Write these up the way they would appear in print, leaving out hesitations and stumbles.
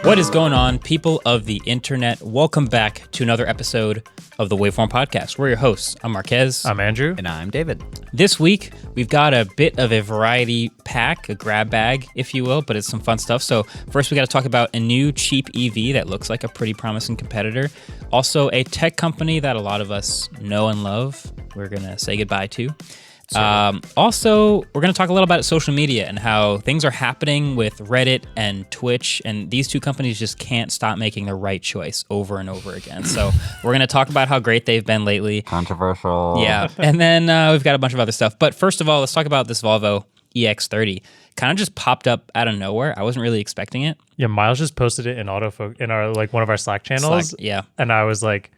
What is going on, people of the internet? Welcome back to another episode of the Waveform podcast. We're your hosts. I'm Marquez. I'm Andrew. And I'm David. This week, we've got a bit of a variety pack, a grab bag, if you will, but it's some fun stuff. So first, we got to talk about a new cheap EV that looks like a pretty promising competitor. Also, a tech company that a lot of us know and love. We're going to say goodbye to. Also, we're going to talk a little about social media and how things are happening with Reddit and Twitch, and these two companies just can't stop making the right choice over and over again. So we're going to talk about how great they've been lately. Controversial. Yeah, and then we've got a bunch of other stuff. But first of all, let's talk about this Volvo EX30. Kind of just popped up out of nowhere. I wasn't really expecting it. Yeah, Miles just posted it in in our one of our Slack channels. Yeah. And I was like,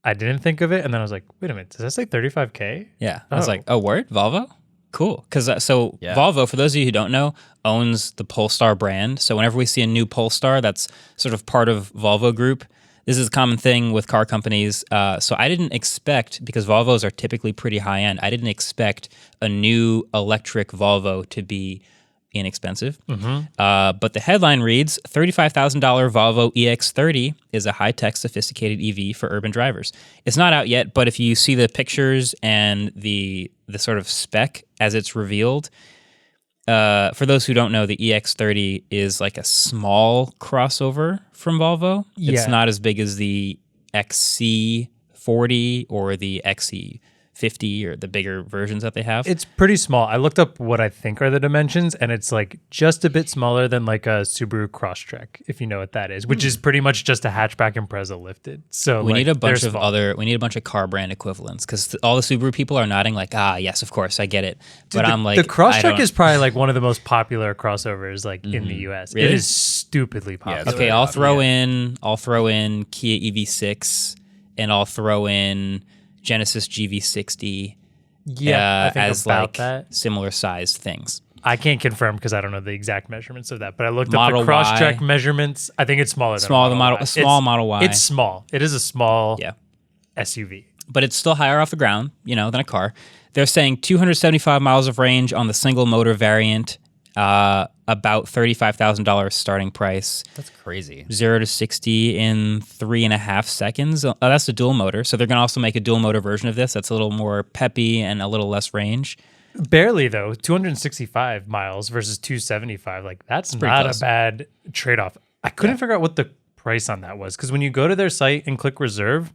I didn't think of it, and then I was like, wait a minute, does that say 35K? Yeah. I was like, oh, word? Volvo? Cool. Because Volvo, for those of you who don't know, owns the Polestar brand. So whenever we see a new Polestar that's sort of part of Volvo Group, this is a common thing with car companies. So I didn't expect, because Volvos are typically pretty high-end, I didn't expect a new electric Volvo to be inexpensive. But the headline reads, $35,000 Volvo EX30 is a high-tech, sophisticated EV for urban drivers. It's not out yet, but if you see the pictures and the sort of spec as it's revealed, for those who don't know, the EX30 is like a small crossover from Volvo. Yeah. It's not as big as the XC40 or the XC50 or the bigger versions that they have. It's pretty small. I looked up what I think are the dimensions, and it's like just a bit smaller than like a Subaru Crosstrek, if you know what that is, which is pretty much just a hatchback Impreza lifted. So we need a bunch of car brand equivalents, because all the Subaru people are nodding like, yes, of course, I get it. But I'm like, the Crosstrek is probably like one of the most popular crossovers like in the US. Really? It is stupidly popular. okay, really I'll throw in Kia EV6, and I'll throw in Genesis GV60 I think as about like that. similar sized things. I can't confirm because I don't know the exact measurements of that, but I looked Model up the Crosstrek Y. measurements. I think it's smaller than Small a Model Y. Model Y. It's small. It is a small Yeah. SUV. But it's still higher off the ground, than a car. They're saying 275 miles of range on the single motor variant, about $35,000 starting price. That's crazy. 0 to 60 in 3.5 seconds. That's the dual motor. So they're going to also make a dual motor version of this that's a little more peppy and a little less range. Barely, though. 265 miles versus 275. Like, that's not close. a bad trade-off. I couldn't figure out what the price on that was, because when you go to their site and click reserve,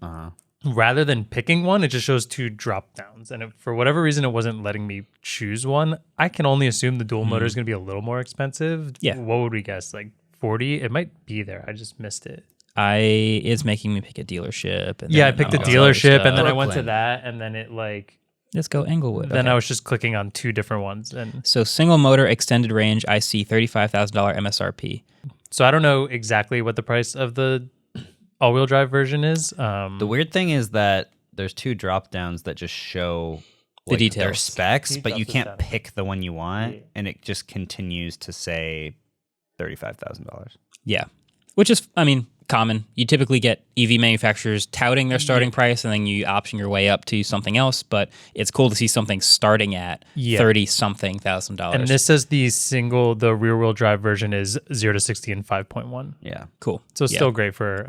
rather than picking one, it just shows two drop-downs. And for whatever reason, it wasn't letting me choose one. I can only assume the dual motor is going to be a little more expensive. Yeah. What would we guess? Like 40? It might be there. I just missed it. It's making me pick a dealership. And Yeah, I then picked the all this dealership, other and then I stuff. went to that, and then it like... Let's go Englewood. Then Okay. I was just clicking on two different ones. And So single motor extended range, I see $35,000 MSRP. so I don't know exactly what the price of the all-wheel drive version is. The weird thing is that there's two drop downs that just show The their details. specs, but you drops it can't down. pick the one you want, and it just continues to say $35,000. Yeah. Which is, common. You typically get EV manufacturers touting their starting price, and then you option your way up to something else. But it's cool to see something starting at $30-something thousand. And this says the rear-wheel drive version is 0 to 60 in 5.1. Yeah. cool. So still great for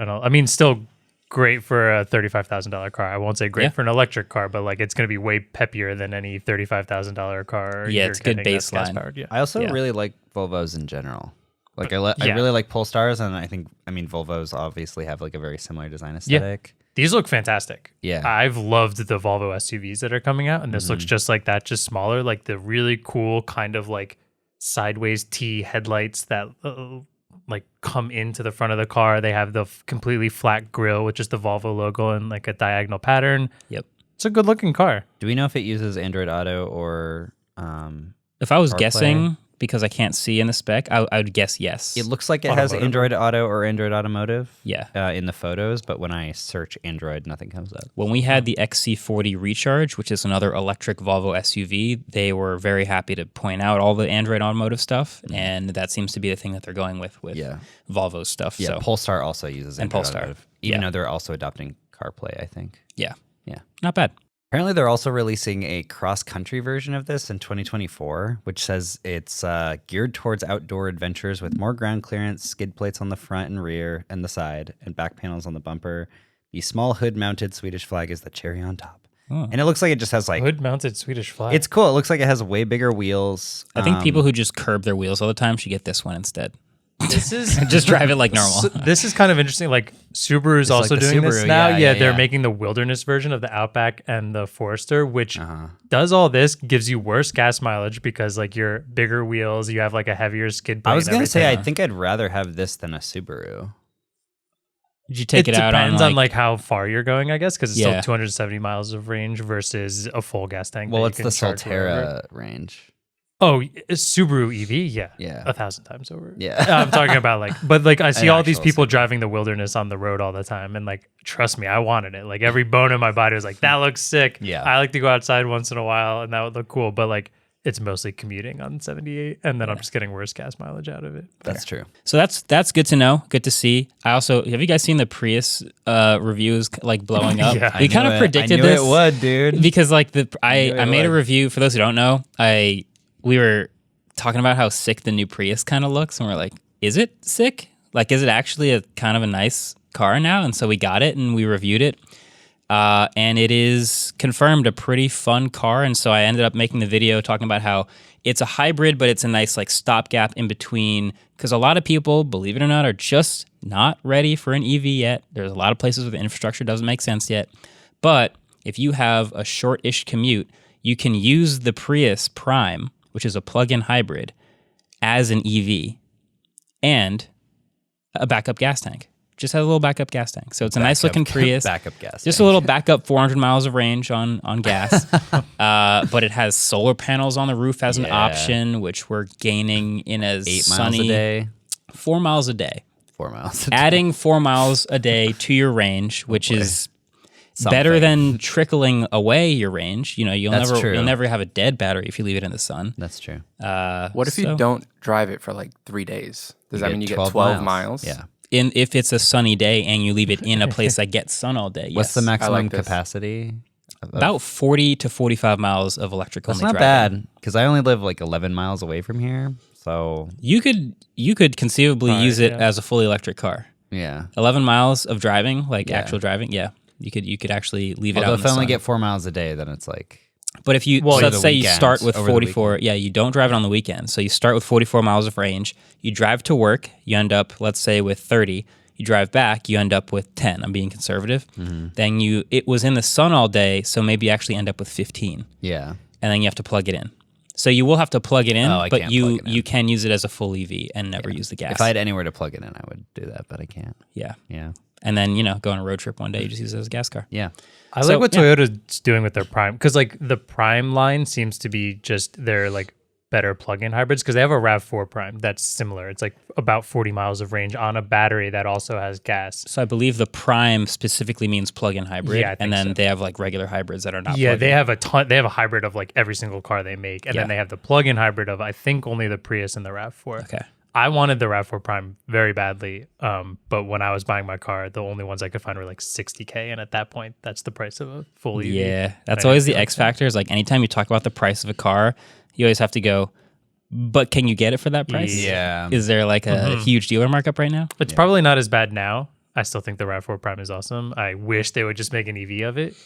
still great for a $35,000 car. I won't say great for an electric car, but like it's going to be way peppier than any $35,000 car. Yeah, it's a good baseline. Gas-powered. Yeah. I also really like Volvos in general. Like I really like Polestars, and I mean Volvos obviously have like a very similar design aesthetic. These look fantastic. Yeah. I've loved the Volvo SUVs that are coming out, and this looks just like that, just smaller, like the really cool kind of like sideways T headlights that like come into the front of the car. They have the completely flat grille with just the Volvo logo and like a diagonal pattern. Yep. It's a good looking car. Do we know if it uses Android Auto or If I was CarPlay? guessing, because I can't see in the spec, I would guess yes. It looks like it has Automotive. Android Auto or Android Automotive Yeah. in the photos, but when I search Android, nothing comes up. When we had the XC40 Recharge, which is another electric Volvo SUV, they were very happy to point out all the Android automotive stuff, and that seems to be the thing that they're going with Volvo's stuff. Yeah, so. Polestar also uses And Android Polestar. Automotive, even though they're also adopting CarPlay, I think. Yeah. Yeah. Not bad. Apparently, they're also releasing a cross-country version of this in 2024, which says it's geared towards outdoor adventures with more ground clearance, skid plates on the front and rear and the side, and back panels on the bumper. The small hood-mounted Swedish flag is the cherry on top. Oh. And it looks like it just has like... Hood-mounted Swedish flag? It's cool. It looks like it has way bigger wheels. I think people who just curb their wheels all the time should get this one instead. This is just drive it like normal. So this is kind of interesting. Like Subaru's also like doing Subaru, this now. Yeah, they're making the wilderness version of the Outback and the Forester, which does all this, gives you worse gas mileage because like your bigger wheels, you have like a heavier skid plate. I was gonna say, I think I'd rather have this than a Subaru. Did you take it out on? It depends on like how far you're going, I guess, because it's still 270 miles of range versus a full gas tank. Well, it's the Solterra range. Oh, Subaru EV, yeah, 1,000 times over. Yeah, I'm talking about like, but like I see all these people driving the wilderness on the road all the time, and like, trust me, I wanted it. Like every bone in my body was like, that looks sick. Yeah, I like to go outside once in a while, and that would look cool. But like, it's mostly commuting on 78, and then I'm just getting worse gas mileage out of it. That's true. So that's good to know. Good to see. I also have you guys seen the Prius reviews like blowing up? Yeah, we kind of predicted this. I knew it would, dude. Because like I made a review for those who don't know. We were talking about how sick the new Prius kind of looks, and we're like, is it sick? Like, is it actually a kind of a nice car now? And so we got it and we reviewed it, and it is confirmed a pretty fun car. And so I ended up making the video talking about how it's a hybrid, but it's a nice like stopgap in between, because a lot of people, believe it or not, are just not ready for an EV yet. There's a lot of places where the infrastructure doesn't make sense yet. But if you have a short-ish commute, you can use the Prius Prime, which is a plug-in hybrid, as an EV and a backup gas tank. Just has a little backup gas tank. So it's a nice-looking Prius. Backup gas Just a little backup 400 miles of range on gas. But it has solar panels on the roof as an option, which we're gaining in a 8 miles a day. 4 miles a day. 4 miles a day. Adding 4 miles a day to your range, which is... better than trickling away your range. You know, you'll never have a dead battery if you leave it in the sun. That's true. What if you don't drive it for like 3 days? Does that mean you get 12 miles? Yeah. If it's a sunny day and you leave it in a place that gets sun all day. What's the maximum capacity? About 40 to 45 miles of electrical. That's not bad, because I only live like 11 miles away from here. So you could conceivably use it as a fully electric car. Yeah. 11 miles of driving, like actual driving. Yeah. You could actually leave it out in the sun. Although if I only get 4 miles a day, then it's like... But if you, let's say you start with 44, you don't drive it on the weekend. So you start with 44 miles of range, you drive to work, you end up, let's say, with 30. You drive back, you end up with 10. I'm being conservative. Mm-hmm. Then it was in the sun all day, so maybe you actually end up with 15. Yeah. And then you have to plug it in. So you will have to plug it in, but you can use it as a full EV and never use the gas. If I had anywhere to plug it in, I would do that, but I can't. Yeah. Yeah. And then, go on a road trip one day, you just use it as a gas car. Yeah. I like what Toyota's doing with their Prime, because like the Prime line seems to be just their like better plug-in hybrids, because they have a RAV4 Prime that's similar. It's like about 40 miles of range on a battery that also has gas. So I believe the Prime specifically means plug-in hybrid, and then they have like regular hybrids that are not. Yeah, they have a ton. They have a hybrid of like every single car they make, and then they have the plug-in hybrid of I think only the Prius and the RAV4. Okay. I wanted the RAV4 Prime very badly, but when I was buying my car, the only ones I could find were like $60K, and at that point, that's the price of a full EV. Yeah, that's always the X factor. Is like anytime you talk about the price of a car, you always have to go, but can you get it for that price? Yeah. Is there like a huge dealer markup right now? It's probably not as bad now. I still think the RAV4 Prime is awesome. I wish they would just make an EV of it.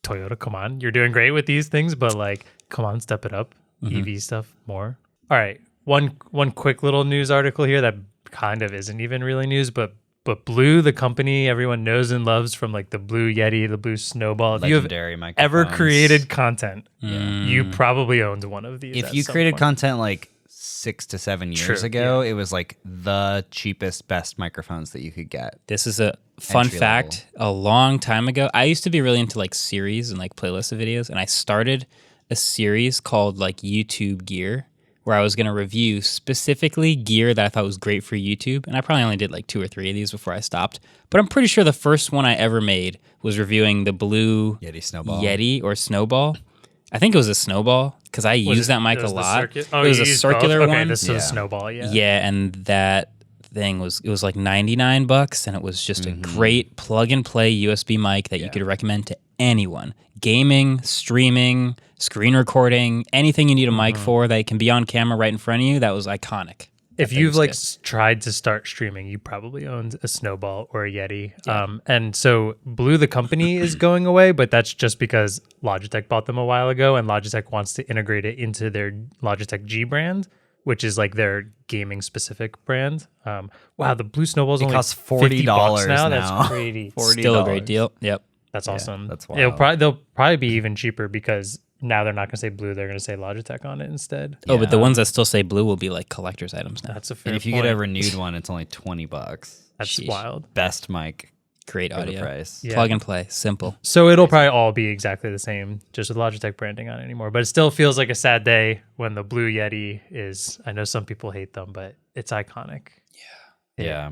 Toyota, come on. You're doing great with these things, but like, come on, step it up. EV stuff more. All right. One quick little news article here that kind of isn't even really news, but Blue, the company everyone knows and loves from like the Blue Yeti, the Blue Snowball. Legendary if you have ever created content, you probably owned one of these. If you created content like 6 to 7 years ago, it was like the cheapest, best microphones that you could get. This is a fun fact. A long time ago, I used to be really into like series and like playlists of videos, and I started a series called like YouTube Gear, where I was going to review specifically gear that I thought was great for YouTube. And I probably only did like 2 or 3 of these before I stopped. But I'm pretty sure the first one I ever made was reviewing the Blue Yeti or Snowball. I think it was a Snowball, because I use that mic a lot. It was a circular one. Okay, this is a Snowball, Yeah, and that thing was like $99, and it was just a great plug-and-play USB mic that you could recommend to anyone. Gaming, streaming, screen recording, anything you need a mic for that can be on camera right in front of you, that was iconic. If you've like tried to start streaming, you probably owned a Snowball or a Yeti. Yeah. And so Blue, the company, is going away, but that's just because Logitech bought them a while ago, and Logitech wants to integrate it into their Logitech G brand, which is like their gaming specific brand. Wow, the Blue Snowball's only costs $40 now. now. That's crazy. Still a great deal. Yep. That's awesome. That's wild. They'll probably be even cheaper because now they're not going to say Blue, they're going to say Logitech on it instead. Oh, but the ones that still say Blue will be like collector's items now. That's a fair And if you point. get a renewed one, it's only $20. That's wild. Best mic. Great audio. Price. Plug and play. Simple. So it'll probably all be exactly the same, just with Logitech branding on it anymore. But it still feels like a sad day when the Blue Yeti is, I know some people hate them, but it's iconic. Yeah.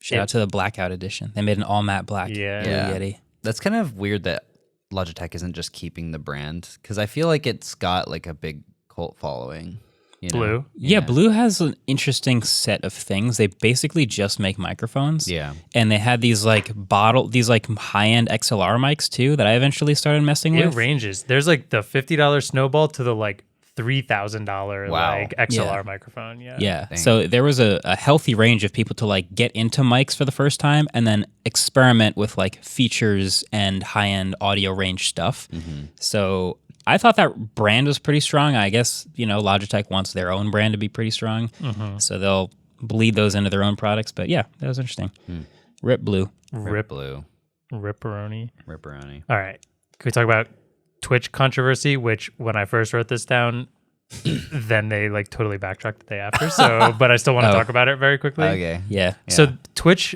Shout out to the Blackout Edition. They made an all matte black Blue Yeti. That's kind of weird that Logitech isn't just keeping the brand, because I feel like it's got like a big cult following. You know? Blue? Yeah, Blue has an interesting set of things. They basically just make microphones. Yeah. And they had these like high-end XLR mics too that I eventually started messing with. It ranges. There's like the $50 Snowball to the like $3,000 like XLR microphone. Yeah. So there was a healthy range of people to like get into mics for the first time and then experiment with like features and high-end audio range stuff. So I thought that brand was pretty strong. I guess, Logitech wants their own brand to be pretty strong. So they'll bleed those into their own products. But yeah, that was interesting. Rip Blue. Rip Blue. Ripperoni. Ripperoni. All right. Can we talk about Twitch controversy, which when I first wrote this down, then they like totally backtracked the day after. So, but I still want to talk about it very quickly. Okay. Yeah. So Twitch,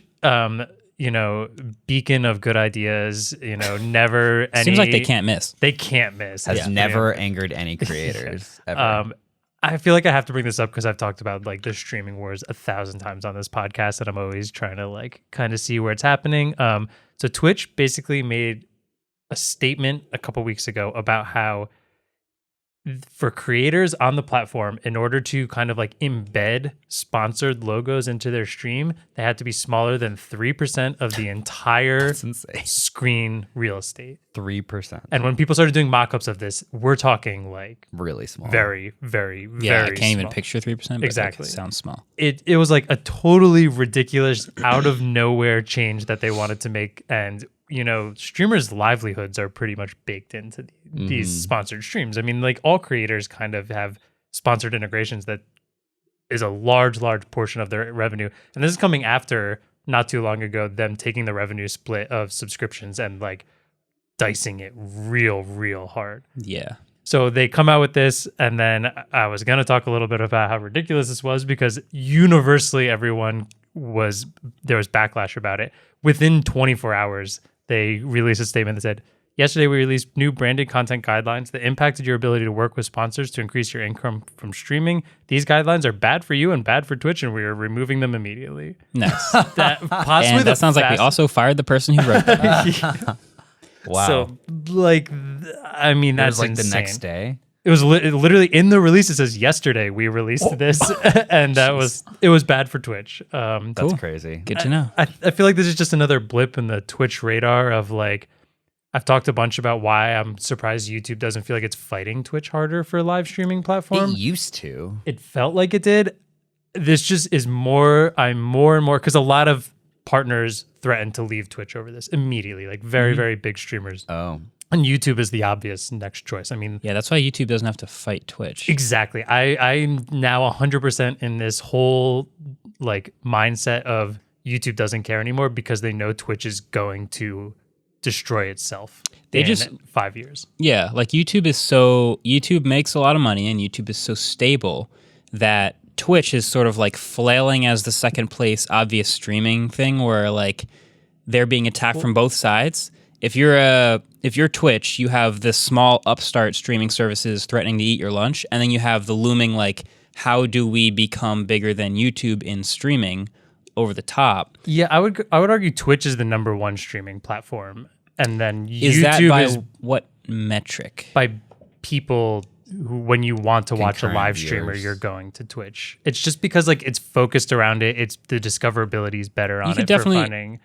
beacon of good ideas, never any. Seems like they can't miss. They can't miss. Has never angered any creators ever. I feel like I have to bring this up because I've talked about like the streaming wars 1,000 times on this podcast, and I'm always trying to like kind of see where it's happening. So Twitch basically made a statement a couple weeks ago about how for creators on the platform, in order to kind of like embed sponsored logos into their stream, they had to be smaller than 3% of the entire screen real estate. 3%. And when people started doing mock-ups of this, we're talking like really small. Very, very, yeah, very I can't even small. picture 3%, but Exactly. it sounds small. It was like a totally ridiculous, out of nowhere change that they wanted to make. And streamers' livelihoods are pretty much baked into these sponsored streams. I mean, like all creators kind of have sponsored integrations that is a large portion of their revenue. And this is coming after, not too long ago, them taking the revenue split of subscriptions and like dicing it real hard. Yeah. So they come out with this, and then I was going to talk a little bit about how ridiculous this was because universally there was backlash about it. Within 24 hours, they released a statement that said, "Yesterday, we released new branded content guidelines that impacted your ability to work with sponsors to increase your income from streaming. These guidelines are bad for you and bad for Twitch, and we are removing them immediately." Nice. That sounds like we also fired the person who wrote that. Wow. So, like, I mean, that's like insane. the next day. It was literally in the release. It says yesterday we released this, and it was bad for Twitch. That's crazy. Good to know. I feel like this is just another blip in the Twitch radar of like, I've talked a bunch about why I'm surprised YouTube doesn't feel like it's fighting Twitch harder for a live streaming platform. It used to. It felt like it did. This just is more and more because a lot of partners threatened to leave Twitch over this immediately, like very big streamers. Oh. And YouTube is the obvious next choice. I mean, yeah, that's why YouTube doesn't have to fight Twitch. Exactly. I'm now 100% in this whole like mindset of YouTube doesn't care anymore because they know Twitch is going to destroy itself in 5 years. Yeah, like YouTube makes a lot of money and YouTube is so stable that Twitch is sort of like flailing as the second place obvious streaming thing where like they're being attacked from both sides. If you're Twitch, you have this small upstart streaming services threatening to eat your lunch, and then you have the looming like, how do we become bigger than YouTube in streaming over the top? Yeah, I would argue Twitch is the number one streaming platform, and then is YouTube that by is what metric? by people who, when you want to watch a Concurrent live streamer, viewers. you're going to Twitch. It's just because like it's focused around it. It's the discoverability is better on could it definitely- for finding.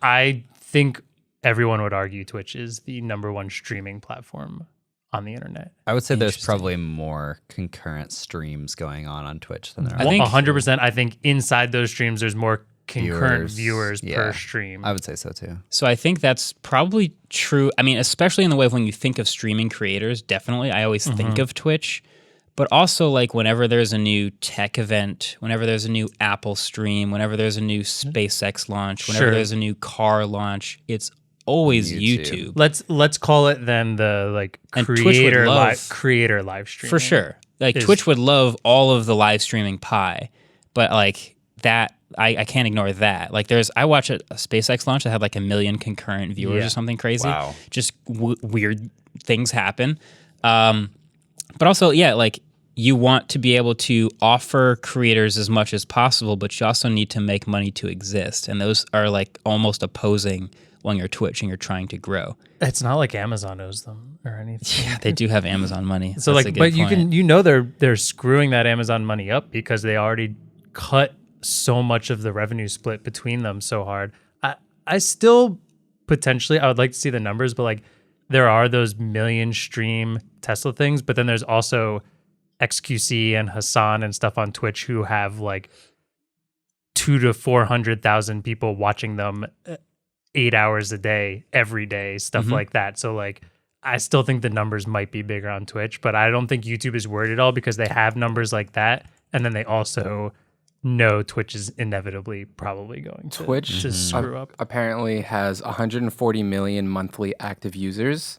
I think everyone would argue Twitch is the number one streaming platform on the internet. I would say there's probably more concurrent streams going on Twitch than there are. I think 100%. I think inside those streams, there's more concurrent viewers per stream. I would say so too. So I think that's probably true. I mean, especially in the way of when you think of streaming creators, definitely. I always think of Twitch. But also, like, whenever there's a new tech event, whenever there's a new Apple stream, whenever there's a new SpaceX launch, whenever there's a new car launch, it's always YouTube. Let's call it then the like creator live stream. For sure. Like Twitch would love all of the live streaming pie, but like that I can't ignore that. Like I watched a SpaceX launch that had like 1 million concurrent viewers or something crazy. Wow. Just weird things happen. But also, like you want to be able to offer creators as much as possible, but you also need to make money to exist. And those are like almost opposing when you're Twitch and you're trying to grow. It's not like Amazon owes them or anything. Yeah, they do have Amazon money. So That's like, but they're screwing that Amazon money up because they already cut so much of the revenue split between them so hard. I still potentially, I would like to see the numbers, but like there are those million stream Tesla things, but then there's also XQC and Hassan and stuff on Twitch who have like 200,000 to 400,000 people watching them 8 hours a day, every day, stuff like that. So like, I still think the numbers might be bigger on Twitch, but I don't think YouTube is worried at all because they have numbers like that. And then they also know Twitch is inevitably probably going to screw up. Apparently has 140 million monthly active users.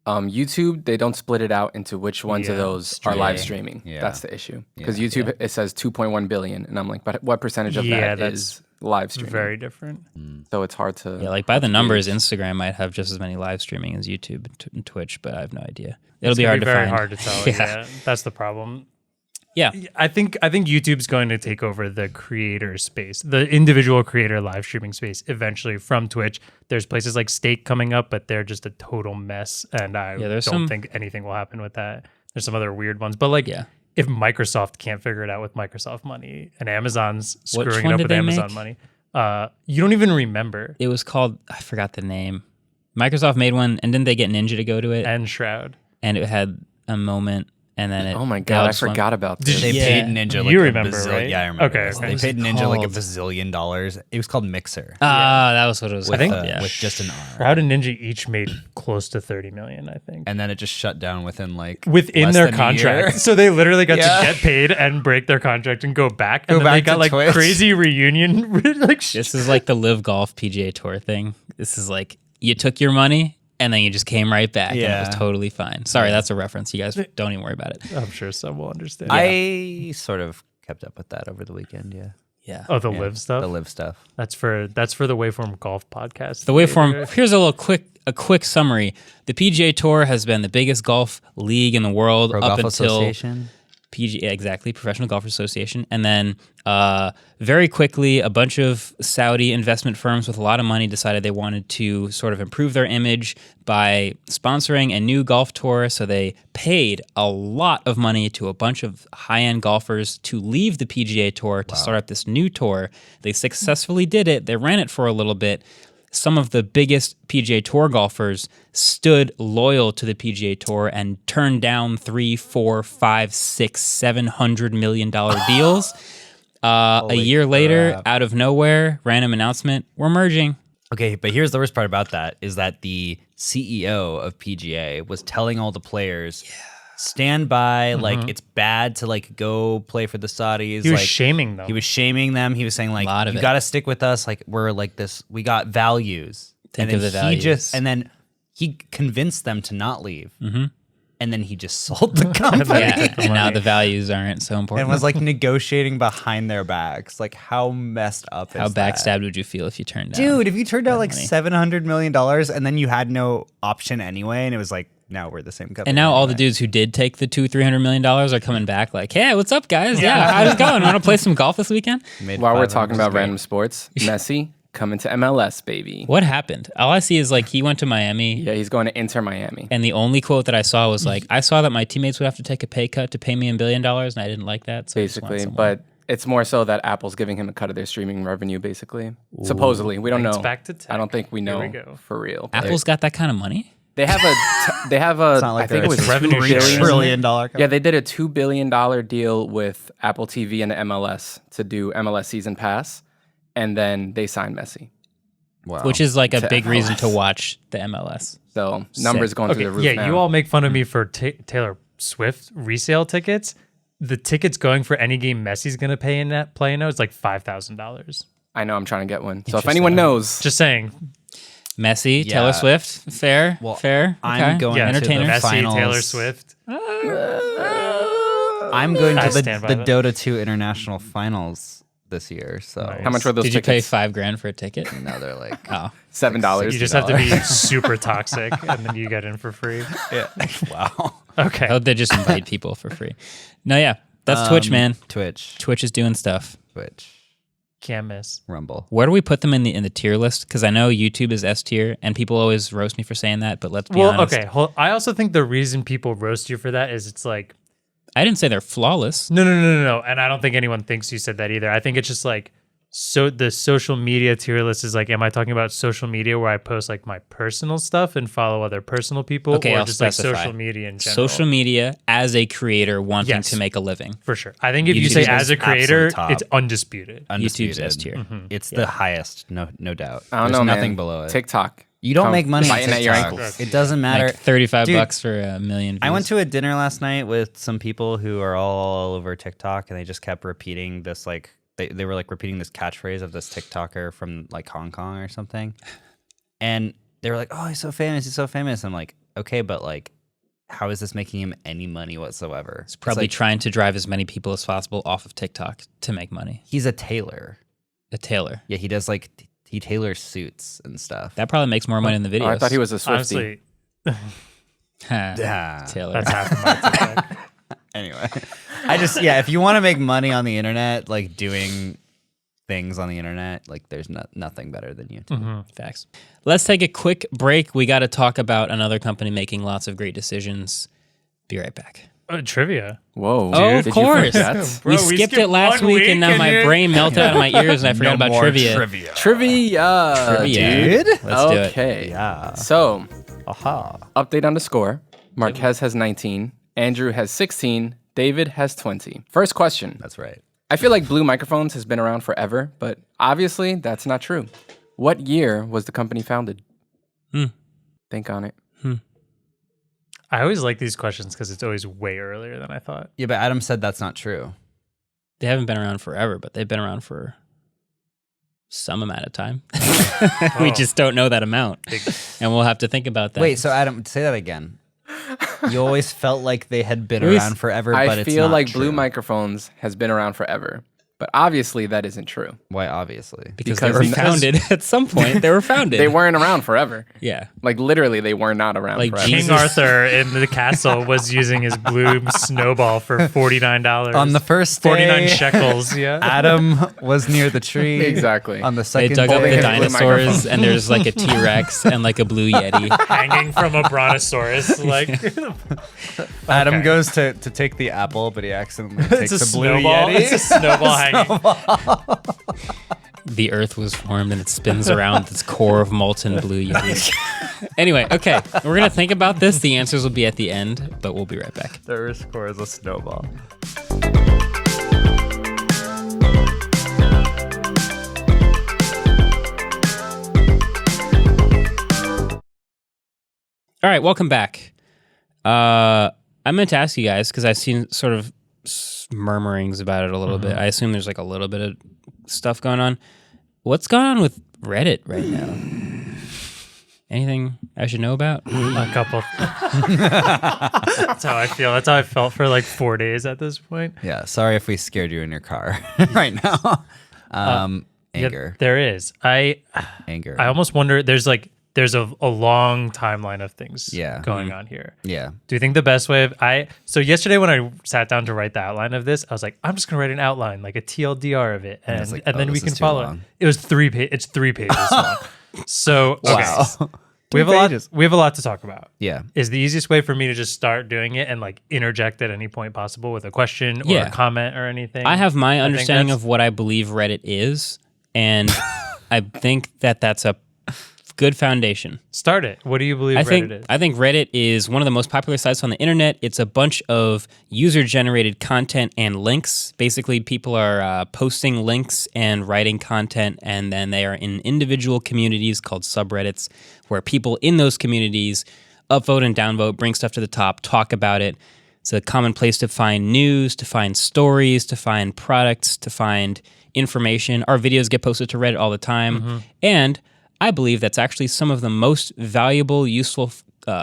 YouTube, they don't split it out into which ones of those are live streaming. Yeah. That's the issue. Because YouTube, it says 2.1 billion. And I'm like, but what percentage of that is live streaming? Very different. So it's hard to... Yeah, like by the numbers, Instagram might have just as many live streaming as YouTube and Twitch, but I have no idea. It'll be hard to find. Very hard to tell. Yeah, that's the problem. Yeah, I think YouTube's going to take over the creator space, the individual creator live streaming space eventually from Twitch. There's places like Stake coming up, but they're just a total mess, and I don't think anything will happen with that. There's some other weird ones, but like if Microsoft can't figure it out with Microsoft money and Amazon's screwing it up with Amazon money, you don't even remember. It was called, I forgot the name. Microsoft made one, and didn't they get Ninja to go to it? And Shroud. And it had a moment. And then oh my god, I forgot about this. They paid Ninja like you remember, right? Yeah, I remember. Okay. They paid Ninja like $1 bazillion. It was called Mixer. That was what it was. I think with just an R. Shroud and Ninja each made close to 30 million, I think. And then it just shut down within their contract. So they literally got to get paid and break their contract and go back. And then they got like Twitch. Crazy reunion. This is like the Live Golf PGA Tour thing. This is like you took your money. And then you just came right back, and it was totally fine. Sorry, that's a reference. You guys don't even worry about it. I'm sure some will understand. I sort of kept up with that over the weekend. Yeah. Oh, the Live stuff. The Live stuff. That's for the Waveform Golf podcast. The Waveform. Here's a quick summary. The PGA Tour has been the biggest golf league in the world Pro up Golf until Association. PGA, exactly, Professional Golfers Association. And then very quickly, a bunch of Saudi investment firms with a lot of money decided they wanted to sort of improve their image by sponsoring a new golf tour. So they paid a lot of money to a bunch of high-end golfers to leave the PGA Tour to start up this new tour. They successfully did it. They ran it for a little bit. Some of the biggest PGA Tour golfers stood loyal to the PGA Tour and turned down $300, $400, $500, $600, $700 million deals. A year later, out of nowhere, random announcement, we're merging. Okay, but here's the worst part about that is that the CEO of PGA was telling all the players, stand by, like it's bad to like go play for the Saudis. He was shaming them. He was shaming them. He was saying like, you got to stick with us. Like we're like this. We got values. Think of the values. And then he convinced them to not leave. And then he just sold the company. And now the values aren't so important. And was like negotiating behind their backs. Like how messed up is that? How backstabbed would you feel if you turned down? Dude, if you turned down like $700 million and then you had no option anyway, and it was like, now we're the same company. And now all the dudes who did take the $200-300 million are coming back like, hey, what's up, guys? Yeah, how's it going? Want to play some golf this weekend? While we're talking about random sports, Messi coming to MLS, baby. What happened? All I see is like he went to Miami. Yeah, he's going to Inter Miami. And the only quote that I saw was like, I saw that my teammates would have to take a pay cut to pay me $1 billion, and I didn't like that. So basically, but It's more so that Apple's giving him a cut of their streaming revenue, basically. Ooh. Supposedly, we don't know. Back to tech. I don't think we know for real. Apple's got that kind of money. They have a. It's not like I think it was revenue $2 trillion. Yeah, they did a $2 billion deal with Apple TV and the MLS to do MLS Season Pass, and then they signed Messi. Wow. Which is like a big MLS. Reason to watch the MLS. So numbers going through the roof. Yeah, now. you all make fun of me for Taylor Swift resale tickets. The tickets going for any game Messi's going to play in is like $5,000. I know. I'm trying to get one. So if anyone knows, just saying. Messi, Taylor Swift, fair. I'm going to entertainer. the Messi, finals. Taylor Swift. I'm going to the Dota 2 international finals this year. So nice. How much were those tickets? Did you pay $5,000 for a ticket? No, they're like $7. You just have to be super toxic, and then you get in for free. Yeah. Wow. Okay. Oh, they just invite people for free. No, yeah, that's Twitch, man. Twitch is doing stuff. Can't miss. Rumble. Where do we put them in the tier list? Because I know YouTube is S tier, and people always roast me for saying that. But let's be honest. Okay. I also think the reason people roast you for that is it's like, I didn't say they're flawless. No. And I don't think anyone thinks you said that either. I think it's just like, so the social media tier list is like, am I talking about social media where I post like my personal stuff and follow other personal people, or I'll just specify. Like social media in general? Social media as a creator wanting to make a living. For sure. I think if you say as a creator, it's undisputed. YouTube's S tier. Mm-hmm. It's the highest, no doubt. I don't know, nothing man. below it. TikTok. You don't make money on TikTok. It doesn't matter. Like $35 for a million views. I went to a dinner last night with some people who are all over TikTok, and they just kept repeating this like they were like repeating this catchphrase of this TikToker from like Hong Kong or something. And they were like, "Oh, he's so famous. He's so famous." I'm like, "Okay, but like how is this making him any money whatsoever?" He's probably trying to drive as many people as possible off of TikTok to make money. He's a tailor. A tailor. Yeah, he does like he tailors suits and stuff. That probably makes more money in the videos. Oh, I thought he was a Swiftie. Tailor. That's half of my TikTok. Anyway, if you want to make money on the internet, like doing things on the internet, like there's nothing better than YouTube. Mm-hmm. Facts. Let's take a quick break. We got to talk about another company making lots of great decisions. Be right back. Trivia. Whoa. Oh, of course. We skipped it last week, and now my brain melted out of my ears, and I forgot about trivia. Trivia. Dude. Let's do it. Okay. Yeah. So, update on the score. Marquez has 19. Andrew has 16. David has 20. First question. That's right. I feel like Blue Microphones has been around forever, but obviously that's not true. What year was the company founded? Think on it. I always like these questions because it's always way earlier than I thought. Yeah, but Adam said that's not true. They haven't been around forever, but they've been around for some amount of time. We just don't know that amount. And we'll have to think about that. Wait, so Adam, say that again. You always felt like they had been around forever, but it's not I feel like true. Blue Microphones has been around forever. But obviously that isn't true. Why obviously? Because they were founded at some point. They were founded. They weren't around forever. Yeah. Like literally they were not around like forever. King Arthur in the castle was using his blue snowball for $49. On the first day, 49 shekels, yeah. Adam was near the tree. Exactly. On the they second dug up day, the dinosaurs, and there's like a T-Rex and like a blue Yeti. Hanging from a brontosaurus. Like Adam goes to take the apple, but he accidentally takes it's a the blue snowball. Yeti. It's a snowball hanging. The earth was formed and it spins around its core of molten blue Yeti. Anyway, okay. We're going to think about this. The answers will be at the end, but we'll be right back. The earth core is a snowball. All right, welcome back. I meant to ask you guys, because I've seen sort of murmurings about it a little bit. I assume there's like a little bit of stuff going on. What's going on with Reddit right now? Anything I should know about? A couple. That's how I feel. That's how I felt for like 4 days at this point. Yeah, sorry if we scared you in your car right now. Anger. Yeah, there is. Anger. I almost wonder, there's a long timeline of things going on here. Yeah. Do you think the best way so yesterday when I sat down to write the outline of this, I was like, I'm just gonna write an outline, like a TLDR of it, and then we can follow it. It was 3 pages. It's 3 pages long. So okay. Wow. We have a lot to talk about. Yeah. Is the easiest way for me to just start doing it and like interject at any point possible with a question or a comment or anything? I have my understanding of what I believe Reddit is, and I think that that's a good foundation. Start it. What do you believe Reddit is? I think Reddit is one of the most popular sites on the internet. It's a bunch of user-generated content and links. Basically, people are posting links and writing content, and then they are in individual communities called subreddits, where people in those communities upvote and downvote, bring stuff to the top, talk about it. It's a common place to find news, to find stories, to find products, to find information. Our videos get posted to Reddit all the time, and I believe that's actually some of the most valuable, useful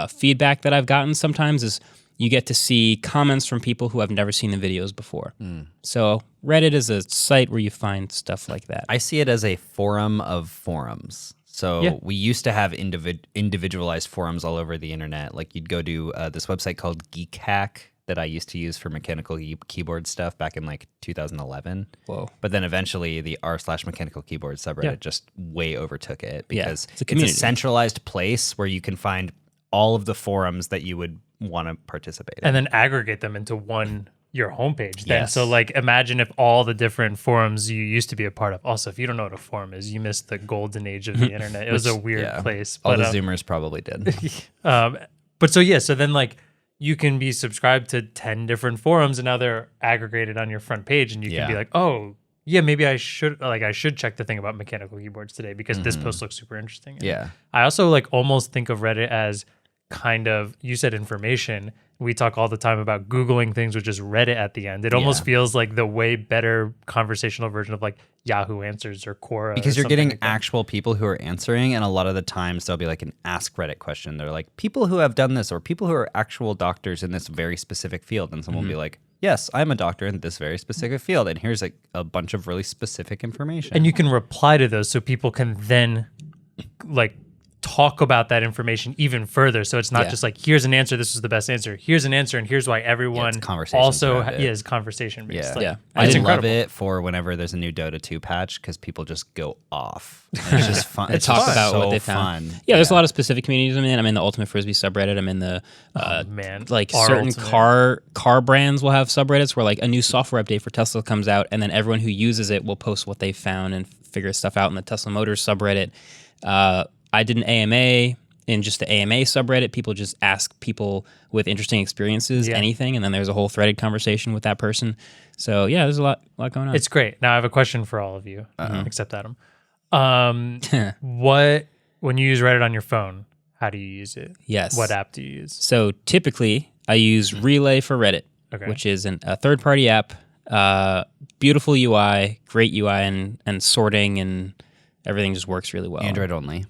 feedback that I've gotten sometimes is you get to see comments from people who have never seen the videos before. So Reddit is a site where you find stuff like that. I see it as a forum of forums. So we used to have individualized forums all over the internet. Like you'd go to this website called Geek Hack that I used to use for mechanical keyboard stuff back in like 2011. Whoa. But then eventually the r/mechanical keyboard subreddit just way overtook it because it's a centralized place where you can find all of the forums that you would want to participate in. And then aggregate them into your homepage then. So like imagine if all the different forums you used to be a part of. Also, if you don't know what a forum is, you missed the golden age of the internet. It was a weird place. All the Zoomers probably did. But so then like you can be subscribed to 10 different forums and now they're aggregated on your front page and you can be like, oh, yeah, maybe I should check the thing about mechanical keyboards today because this post looks super interesting. And I also like almost think of Reddit as kind of, you said information. We talk all the time about Googling things with just Reddit at the end. It almost feels like the way better conversational version of like Yahoo Answers or Quora. Because you're getting actual people who are answering, and a lot of the times there'll be like an Ask Reddit question. They're like, people who have done this or people who are actual doctors in this very specific field. And someone will be like, yes, I'm a doctor in this very specific field. And here's a bunch of really specific information. And you can reply to those so people can then like talk about that information even further. So it's not just like, here's an answer, this is the best answer. Here's an answer, and here's why everyone also is conversation based. I love it for whenever there's a new Dota 2 patch because people just go off. It's just fun. It's talk about what they found. There's a lot of specific communities I'm in. I'm in the Ultimate Frisbee subreddit. I'm in the like certain car brands will have subreddits where like a new software update for Tesla comes out, and then everyone who uses it will post what they found and figure stuff out in the Tesla Motors subreddit. I did an AMA in just the AMA subreddit. People just ask people with interesting experiences anything, and then there's a whole threaded conversation with that person. So there's a lot going on. It's great. Now I have a question for all of you, except Adam. When you use Reddit on your phone, how do you use it? Yes. What app do you use? So typically I use Relay for Reddit, which is a third-party app. Beautiful UI, great UI, and sorting and everything just works really well. Android only.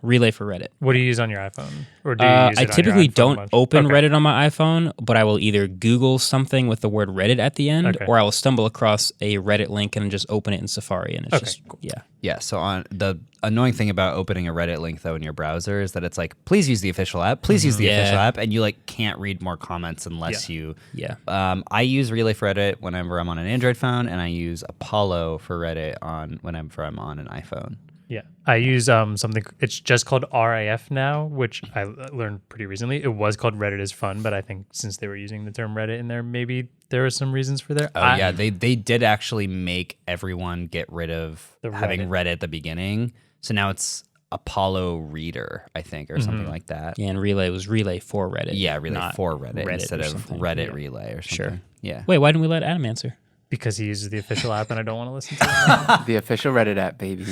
Relay for Reddit. What do you use on your iPhone? Or do you use it I typically don't open Reddit on my iPhone, but I will either Google something with the word Reddit at the end, or I will stumble across a Reddit link and just open it in Safari, and it's just cool. Yeah, so on the annoying thing about opening a Reddit link though in your browser is that it's like, please use the official app, official app, and you like can't read more comments unless you. I use Relay for Reddit whenever I'm on an Android phone, and I use Apollo for Reddit whenever I'm on an iPhone. Yeah, I use something. It's just called RIF now, which I learned pretty recently. It was called Reddit is Fun, but I think since they were using the term Reddit in there, maybe there were some reasons for there. They did actually make everyone get rid of having Reddit at the beginning. So now it's Apollo Reader, I think, or something like that. Yeah, and Relay was Relay for Reddit. Yeah, Relay for Reddit instead of Reddit Relay or something. Sure. Yeah. Wait, why didn't we let Adam answer? Because he uses the official app and I don't want to listen to it. The official Reddit app, baby.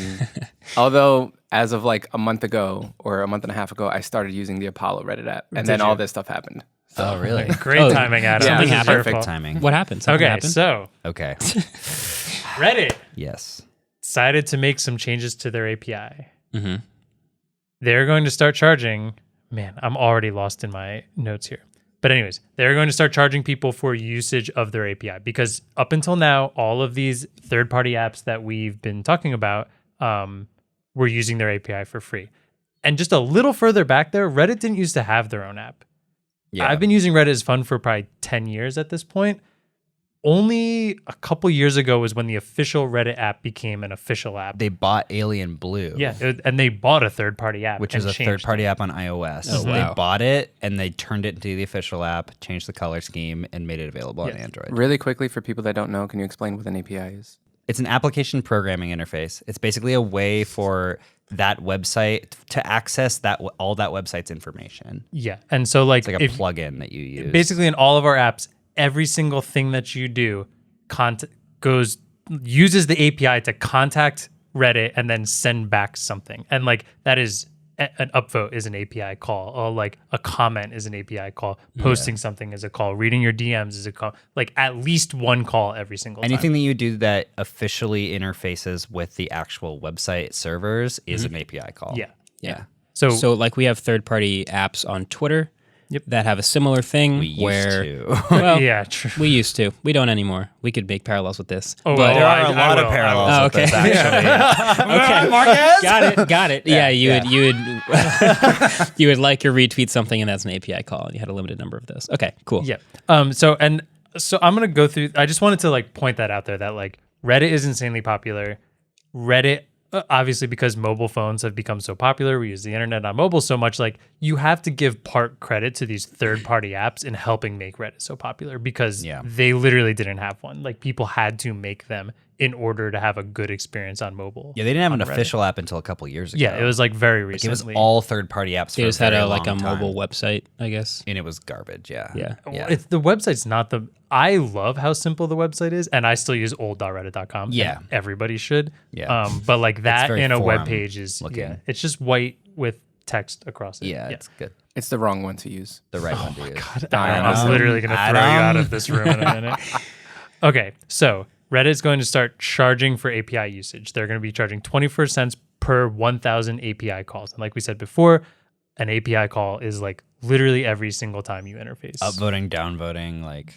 Although, as of like a month ago or a month and a half ago, I started using the Apollo Reddit app. And then all this stuff happened. So, oh, really? Great timing, Adam. Yeah, Something perfect timing. What happened? Okay. Reddit. Yes. Decided to make some changes to their API. They're going to start charging. Man, I'm already lost in my notes here. But anyways, they're going to start charging people for usage of their API because up until now, all of these third-party apps that we've been talking about were using their API for free. And just a little further back there, Reddit didn't used to have their own app. Yeah. I've been using Reddit as Fun for probably 10 years at this point. only a couple years ago was when the official Reddit app became an official app. They bought Alien Blue. Yeah, and they bought a third-party app. Which is a third-party app on iOS. Oh, wow. They bought it, and they turned it into the official app, changed the color scheme, and made it available on Android. Really quickly, for people that don't know, can you explain what an API is? It's an application programming interface. It's basically a way for that website to access all that website's information. Yeah, and so like It's like a plugin that you use. Basically, in all of our apps, every single thing that you do uses the API to contact Reddit and then send back something. And like that is an upvote is an API call, or like a comment is an API call, posting something is a call, reading your DMs is a call, like at least one call every single time. Anything that you do that officially interfaces with the actual website servers is an API call. Yeah. So like we have third-party apps on Twitter that have a similar thing. We used to. Well, yeah, true. we used to. We don't anymore. We could make parallels with this. Oh, but There are a lot of parallels Oh, with okay. this, actually. Okay, Marquez? Got it. Yeah, you would you would like or retweet something, and that's an API call, and you had a limited number of those. Okay, cool. Yeah. So I'm gonna go through. I just wanted to like point that out there that like Reddit is insanely popular. Reddit, obviously, because mobile phones have become so popular, we use the internet on mobile so much. Like you have to give part credit to these third-party apps in helping make Reddit so popular because they literally didn't have one. Like people had to make them in order to have a good experience on mobile. Yeah, they didn't have an Reddit. official app until a couple years ago. Yeah, it was like very Like, recently. it was all third-party apps. They for just had very a long mobile time. website, I guess. And it was garbage. Yeah. Yeah. It's the website's not the. I love how simple the website is, and I still use old.reddit.com. Yeah. and everybody should. Yeah. But like that very in a web forum page is looking. it's just white with text across it. Yeah, it's good. It's the wrong one to use. The right one to use. I was literally going to throw you out of this room in a minute. Okay, so Reddit is going to start charging for API usage. They're going to be charging 24 cents per 1,000 API calls. And like we said before, an API call is like literally every single time you interface. Upvoting, downvoting, like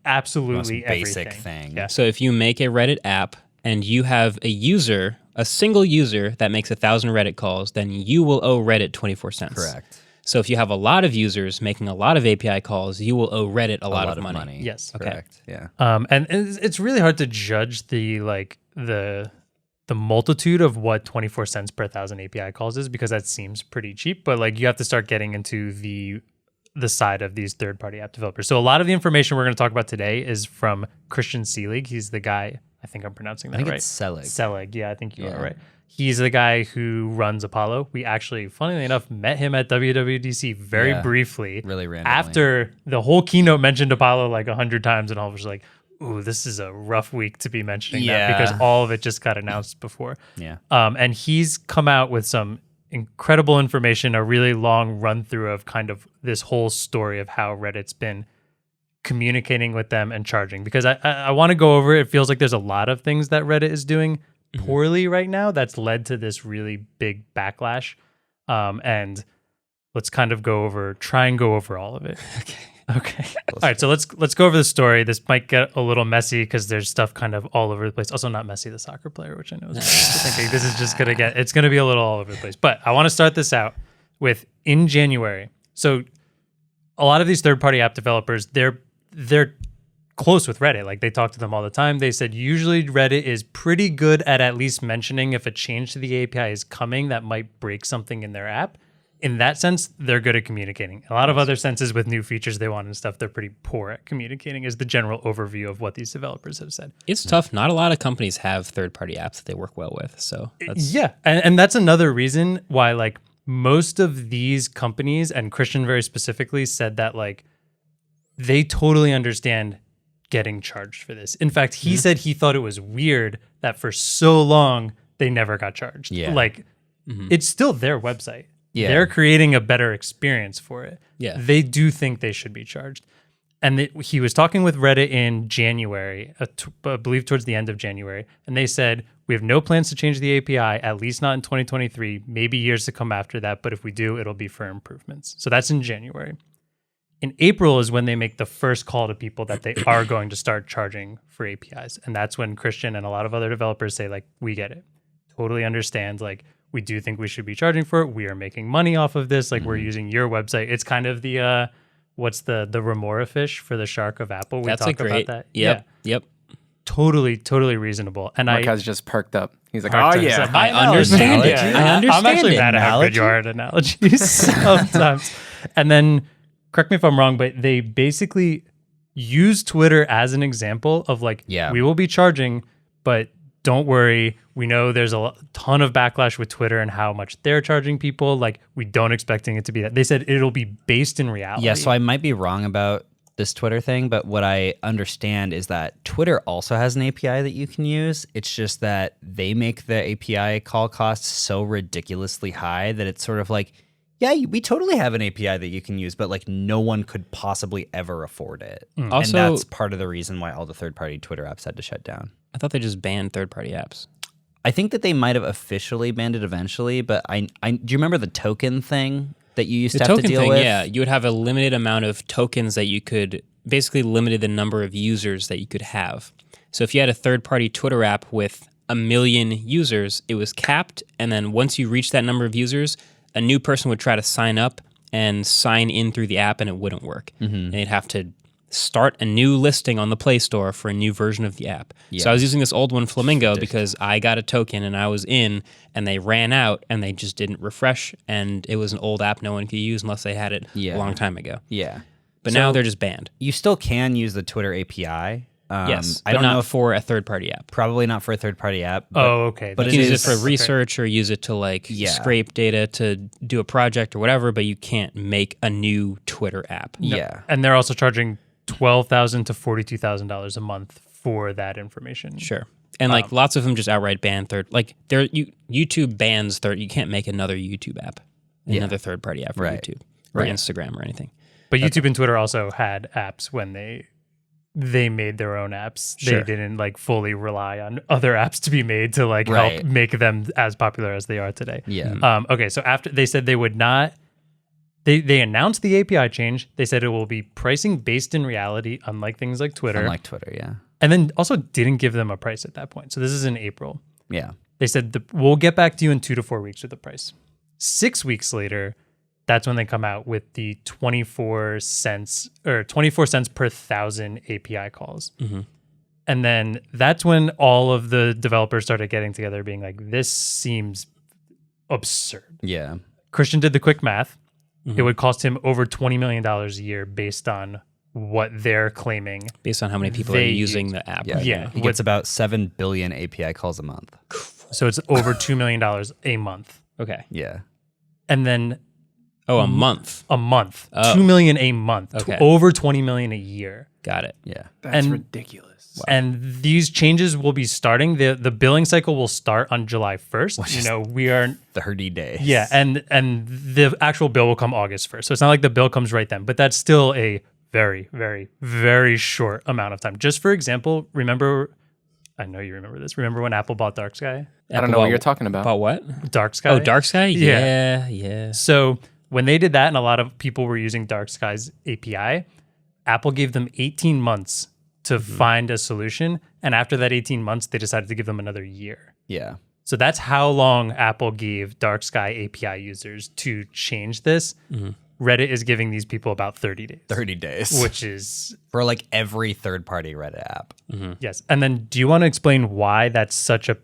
Absolutely most basic everything. thing. Yeah. So if you make a Reddit app and you have a single user that makes 1,000 Reddit calls, then you will owe Reddit 24 cents. Correct. So if you have a lot of users making a lot of API calls, you will owe Reddit a lot of money. Yes. Okay. Correct. Yeah. And it's really hard to judge the multitude of what 24 cents per 1,000 API calls is because that seems pretty cheap, but like you have to start getting into the side of these third-party app developers. So a lot of the information we're going to talk about today is from Christian Selig. He's the guy, I think I'm pronouncing that right. I think it's Selig. Selig, yeah, I think you are right. He's the guy who runs Apollo. We actually, funnily enough, met him at WWDC very briefly. Really randomly. After the whole keynote mentioned Apollo like 100 times, and all of us were like, ooh, this is a rough week to be mentioning that because all of it just got announced before. Yeah. And he's come out with some incredible information, a really long run through of kind of this whole story of how Reddit's been communicating with them and charging. Because I want to go over it. It feels like there's a lot of things that Reddit is doing poorly right now that's led to this really big backlash. And let's kind of try and go over all of it. Okay. All right. So let's go over the story. This might get a little messy because there's stuff kind of all over the place. Also, not Messi, the soccer player, which I know is thinking this is just going to it's going to be a little all over the place. But I want to start this out with in January. So a lot of these third-party app developers, they're close with Reddit. Like they talk to them all the time. They said usually Reddit is pretty good at least mentioning if a change to the API is coming that might break something in their app. In that sense, they're good at communicating. A lot of other senses with new features they want and stuff, they're pretty poor at communicating is the general overview of what these developers have said. It's tough. Not a lot of companies have third-party apps that they work well with. So that's... Yeah. And that's another reason why like most of these companies, and Christian very specifically, said that like they totally understand getting charged for this. In fact, he said he thought it was weird that for so long they never got charged. Yeah. Like it's still their website. Yeah. They're creating a better experience for it. Yeah. They do think they should be charged. And he was talking with Reddit in January, I believe towards the end of January, and they said, we have no plans to change the API, at least not in 2023, maybe years to come after that, but if we do, it'll be for improvements. So that's in January. In April is when they make the first call to people that they are going to start charging for APIs. And that's when Christian and a lot of other developers say, like, we get it. Totally understand, like, we do think we should be charging for it. We are making money off of this. Like, we're using your website. It's kind of the what's the remora fish for the shark of Apple? We That's talked about that. Yep. Totally reasonable. And Mark has just perked up. He's like, Perked oh up. He's yeah, like, I understand it. Yeah. I understand I'm actually it. mad at how good you are at analogies sometimes. And then, correct me if I'm wrong, but they basically use Twitter as an example of like, we will be charging, but don't worry. We know there's a ton of backlash with Twitter and how much they're charging people. Like, we don't expecting it to be that. They said it'll be based in reality. Yeah, so I might be wrong about this Twitter thing, but what I understand is that Twitter also has an API that you can use. It's just that they make the API call costs so ridiculously high that it's sort of like, yeah, we totally have an API that you can use, but like no one could possibly ever afford it. Also, and that's part of the reason why all the third-party Twitter apps had to shut down. I thought they just banned third-party apps. I think that they might have officially banned it eventually, but I do you remember the token thing that you used to have to deal with? Yeah, you would have a limited amount of tokens that you could, basically limited the number of users that you could have. So if you had a third-party Twitter app with 1 million users, it was capped, and then once you reach that number of users, a new person would try to sign up and sign in through the app, and it wouldn't work. And they'd have to start a new listing on the Play Store for a new version of the app. Yeah. So I was using this old one, Flamingo, because I got a token and I was in, and they ran out and they just didn't refresh, and it was an old app no one could use unless they had it a long time ago. Yeah. But now they're just banned. You still can use the Twitter API. Yes, I don't know if for a third-party app. Probably not for a third-party app. But, okay. But you can use it for research or use it to like scrape data to do a project or whatever, but you can't make a new Twitter app. Yeah. And they're also charging $12,000 to $42,000 a month for that information. Sure. And like lots of them just outright ban YouTube bans third. You can't make another YouTube app, another third-party app for YouTube or Instagram or anything. But YouTube and Twitter also had apps when they made their own apps. They didn't like fully rely on other apps to be made to like help make them as popular as they are today. Yeah. Okay. So after they said they would not, they announced the API change. They said it will be pricing based in reality, unlike things like Twitter. Unlike Twitter, yeah. And then also didn't give them a price at that point. So this is in April. Yeah. They said we'll get back to you in 2 to 4 weeks with the price. 6 weeks later, that's when they come out with the 24 cents per 1,000 API calls. And then that's when all of the developers started getting together being like, this seems absurd. Yeah. Christian did the quick math. It would cost him over $20 million a year based on what they're claiming. Based on how many people are using the app. Yeah. He gets about 7 billion API calls a month. So it's over $2 million a month. Okay. Yeah. And then a month. A month. Oh. 2 million a month. Okay. Over 20 million a year. Got it. Yeah. That's ridiculous. Wow. And these changes will be starting. The billing cycle will start on July 1st. We are 30 days. Yeah, and the actual bill will come August 1st. So it's not like the bill comes right then, but that's still a very, very, very short amount of time. Just for example, I know you remember this. Remember when Apple bought Dark Sky? I don't know what you're talking about. About what? Dark Sky. Oh, Dark Sky? Yeah. So when they did that and a lot of people were using Dark Sky's API, Apple gave them 18 months to find a solution. And after that 18 months, they decided to give them another year. Yeah. So that's how long Apple gave Dark Sky API users to change this. Reddit is giving these people about 30 days. 30 days. Which is... for like every third-party Reddit app. Yes. And then do you want to explain why that's such a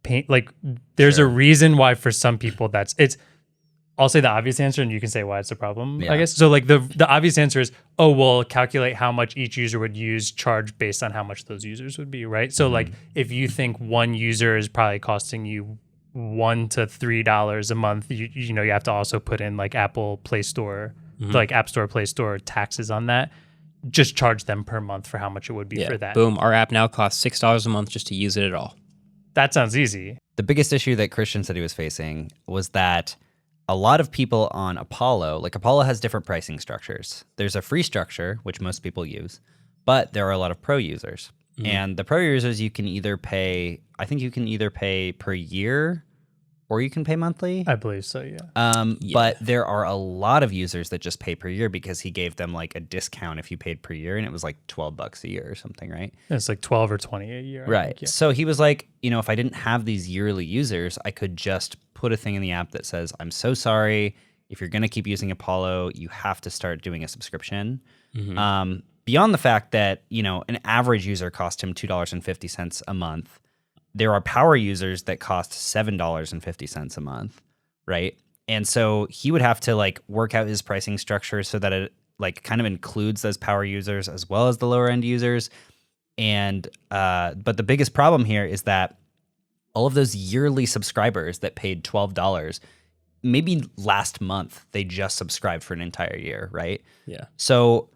pain? Like, there's a reason why for some people I'll say the obvious answer and you can say why it's a problem, I guess. So like the obvious answer is, we'll calculate how much each user would use, charge based on how much those users would be, right? So like if you think one user is probably costing you $1 to $3 a month, you have to also put in like Apple Play Store, like App Store, Play Store taxes on that. Just charge them per month for how much it would be for that. Boom. Our app now costs $6 a month just to use it at all. That sounds easy. The biggest issue that Christian said he was facing was that a lot of people on Apollo has different pricing structures. There's a free structure, which most people use, but there are a lot of pro users. And the pro users, you can either pay per year or you can pay monthly. I believe so, yeah. But there are a lot of users that just pay per year because he gave them like a discount if you paid per year, and it was like $12 a year or something, right? It's like 12 or 20 a year. Right. I think, yeah. So he was like, if I didn't have these yearly users, I could just put a thing in the app that says, I'm so sorry, if you're going to keep using Apollo, you have to start doing a subscription. Beyond the fact that, an average user cost him $2.50 a month, there are power users that cost $7.50 a month, right? And so he would have to work out his pricing structure so that it kind of includes those power users as well as the lower end users. And but the biggest problem here is that all of those yearly subscribers that paid $12, maybe last month they just subscribed for an entire year, right? Yeah. So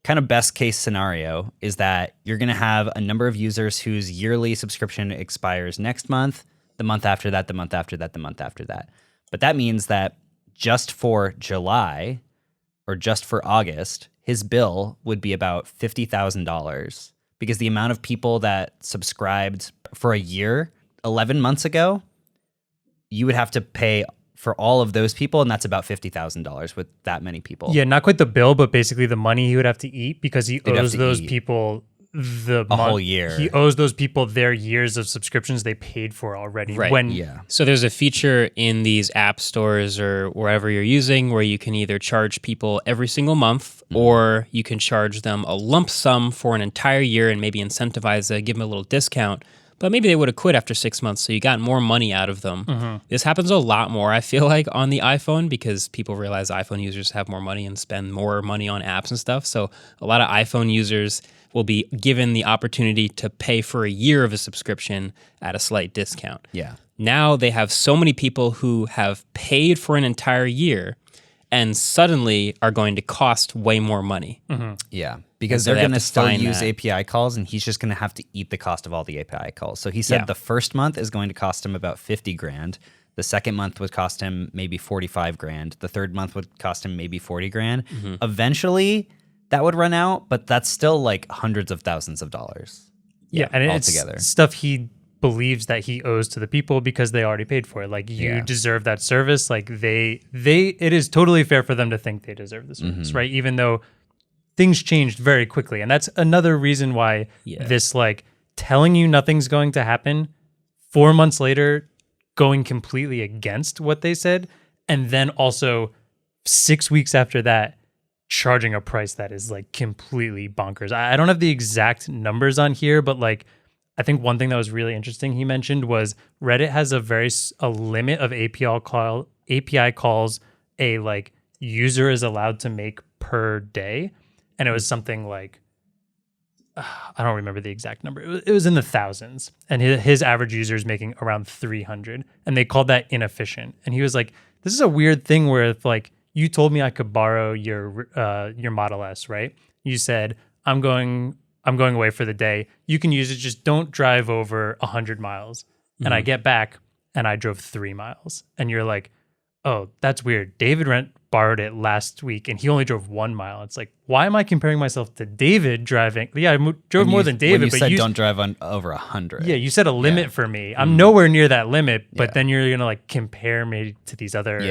kind of best case scenario is that you're going to have a number of users whose yearly subscription expires next month, the month after that, the month after that, the month after that. But that means that just for July or just for August, his bill would be about $50,000 because the amount of people that subscribed for a year 11 months ago, you would have to pay for all of those people, and that's about $50,000 with that many people. Yeah, not quite the bill, but basically the money he would have to eat because he owes those people a whole year. He owes those people their years of subscriptions they paid for already. Right. So there's a feature in these app stores or wherever you're using where you can either charge people every single month or you can charge them a lump sum for an entire year and maybe incentivize give them a little discount. But maybe they would have quit after 6 months, so you got more money out of them. This happens a lot more, I feel like, on the iPhone because people realize iPhone users have more money and spend more money on apps and stuff. So a lot of iPhone users will be given the opportunity to pay for a year of a subscription at a slight discount. Yeah. Now they have so many people who have paid for an entire year and suddenly are going to cost way more money. Yeah, because so they're they going to have to still find use that. API calls, and he's just going to have to eat the cost of all the API calls. So he said the first month is going to cost him about 50 grand. The second month would cost him maybe 45 grand. The third month would cost him maybe 40 grand. Eventually, that would run out, but that's still hundreds of thousands of dollars. Yeah, and altogether. It's stuff he believes that he owes to the people because they already paid for it. You deserve that service. It is totally fair for them to think they deserve the service, right? Even though things changed very quickly. And that's another reason why this telling you nothing's going to happen 4 months later, going completely against what they said. And then also 6 weeks after that, charging a price that is completely bonkers. I don't have the exact numbers on here, but I think one thing that was really interesting he mentioned was Reddit has a limit of API calls a user is allowed to make per day, and it was something I don't remember the exact number. It was in the thousands, and his average user is making around 300, and they called that inefficient. And he was like, "This is a weird thing where if you told me I could borrow your Model S, right? You said I'm going away for the day. You can use it. Just don't drive over 100 miles. And I get back and I drove 3 miles. And you're like, oh, that's weird. David borrowed it last week and he only drove 1 mile. It's why am I comparing myself to David driving? Yeah, I drove more than David. When you said don't drive on over 100. Yeah, you set a limit for me. I'm nowhere near that limit, but then you're going to compare me to these other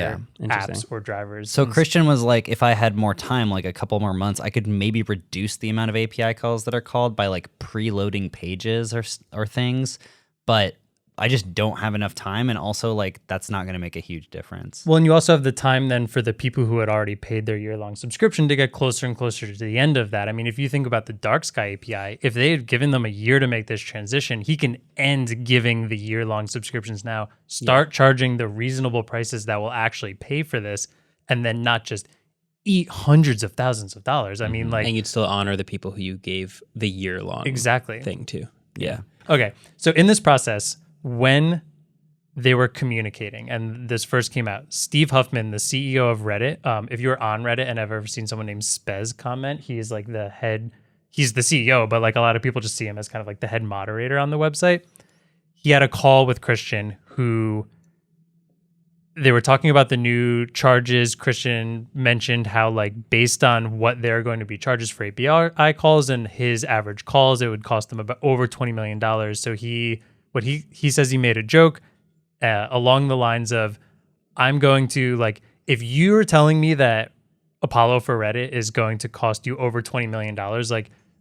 apps or drivers. So Christian was like, if I had more time, a couple more months, I could maybe reduce the amount of API calls that are called by preloading pages or things. But I just don't have enough time, and also that's not going to make a huge difference. Well, and you also have the time then for the people who had already paid their year-long subscription to get closer and closer to the end of that. I mean, if you think about the Dark Sky API, if they had given them a year to make this transition, he can end giving the year-long subscriptions now, start charging the reasonable prices that will actually pay for this, and then not just eat hundreds of thousands of dollars. I mean, and you'd still honor the people who you gave the year-long thing to. Yeah. Okay, so in this process, when they were communicating, and this first came out, Steve Huffman, the CEO of Reddit, if you were on Reddit and have ever seen someone named Spez comment, he's the head, he's the CEO, but a lot of people just see him as kind of the head moderator on the website. He had a call with Christian who they were talking about the new charges. Christian mentioned how based on what they're going to be charges for API calls and his average calls, it would cost them about over $20 million. So he says he made a joke along the lines of, I'm going to if you're telling me that Apollo for Reddit is going to cost you over $20 million,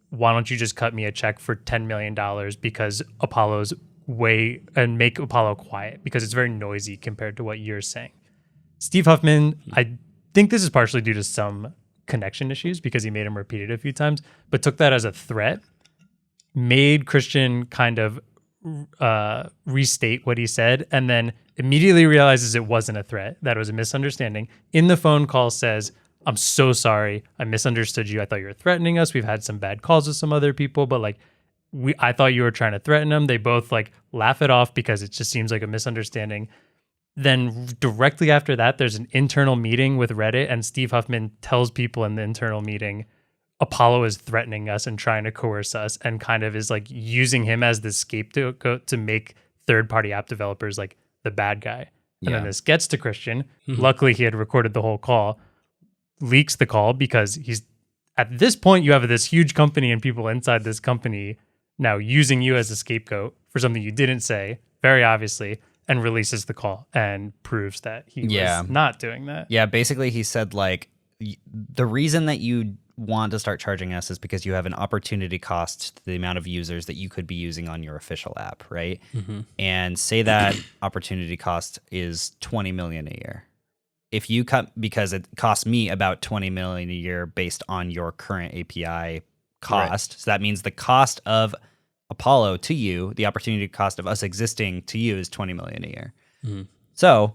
why don't you just cut me a check for $10 million because Apollo's and make Apollo quiet because it's very noisy compared to what you're saying. Steve Huffman, I think this is partially due to some connection issues because he made him repeat it a few times, but took that as a threat, made Christian kind of restate what he said, and then immediately realizes it wasn't a threat, that it was a misunderstanding. In the phone call says, I'm so sorry. I misunderstood you. I thought you were threatening us. We've had some bad calls with some other people, but like I thought you were trying to threaten them. They both like laugh it off because it just seems like a misunderstanding. Then directly after that, there's an internal meeting with Reddit, and Steve Huffman tells people in the internal meeting, Apollo is threatening us and trying to coerce us, and kind of is like using him as the scapegoat to make third-party app developers like the bad guy. And then this gets to Christian. Luckily, he had recorded the whole call, leaks the call because he's at this point, you have this huge company and people inside this company now using you as a scapegoat for something you didn't say, very obviously, and releases the call and proves that he was not doing that. Yeah, basically he said like the reason that you want to start charging us is because you have an opportunity cost to the amount of users that you could be using on your official app, right? And say that opportunity cost is 20 million a year. If you cut, because it costs me about 20 million a year based on your current API cost. So that means the cost of Apollo to you, the opportunity cost of us existing to you is 20 million a year. So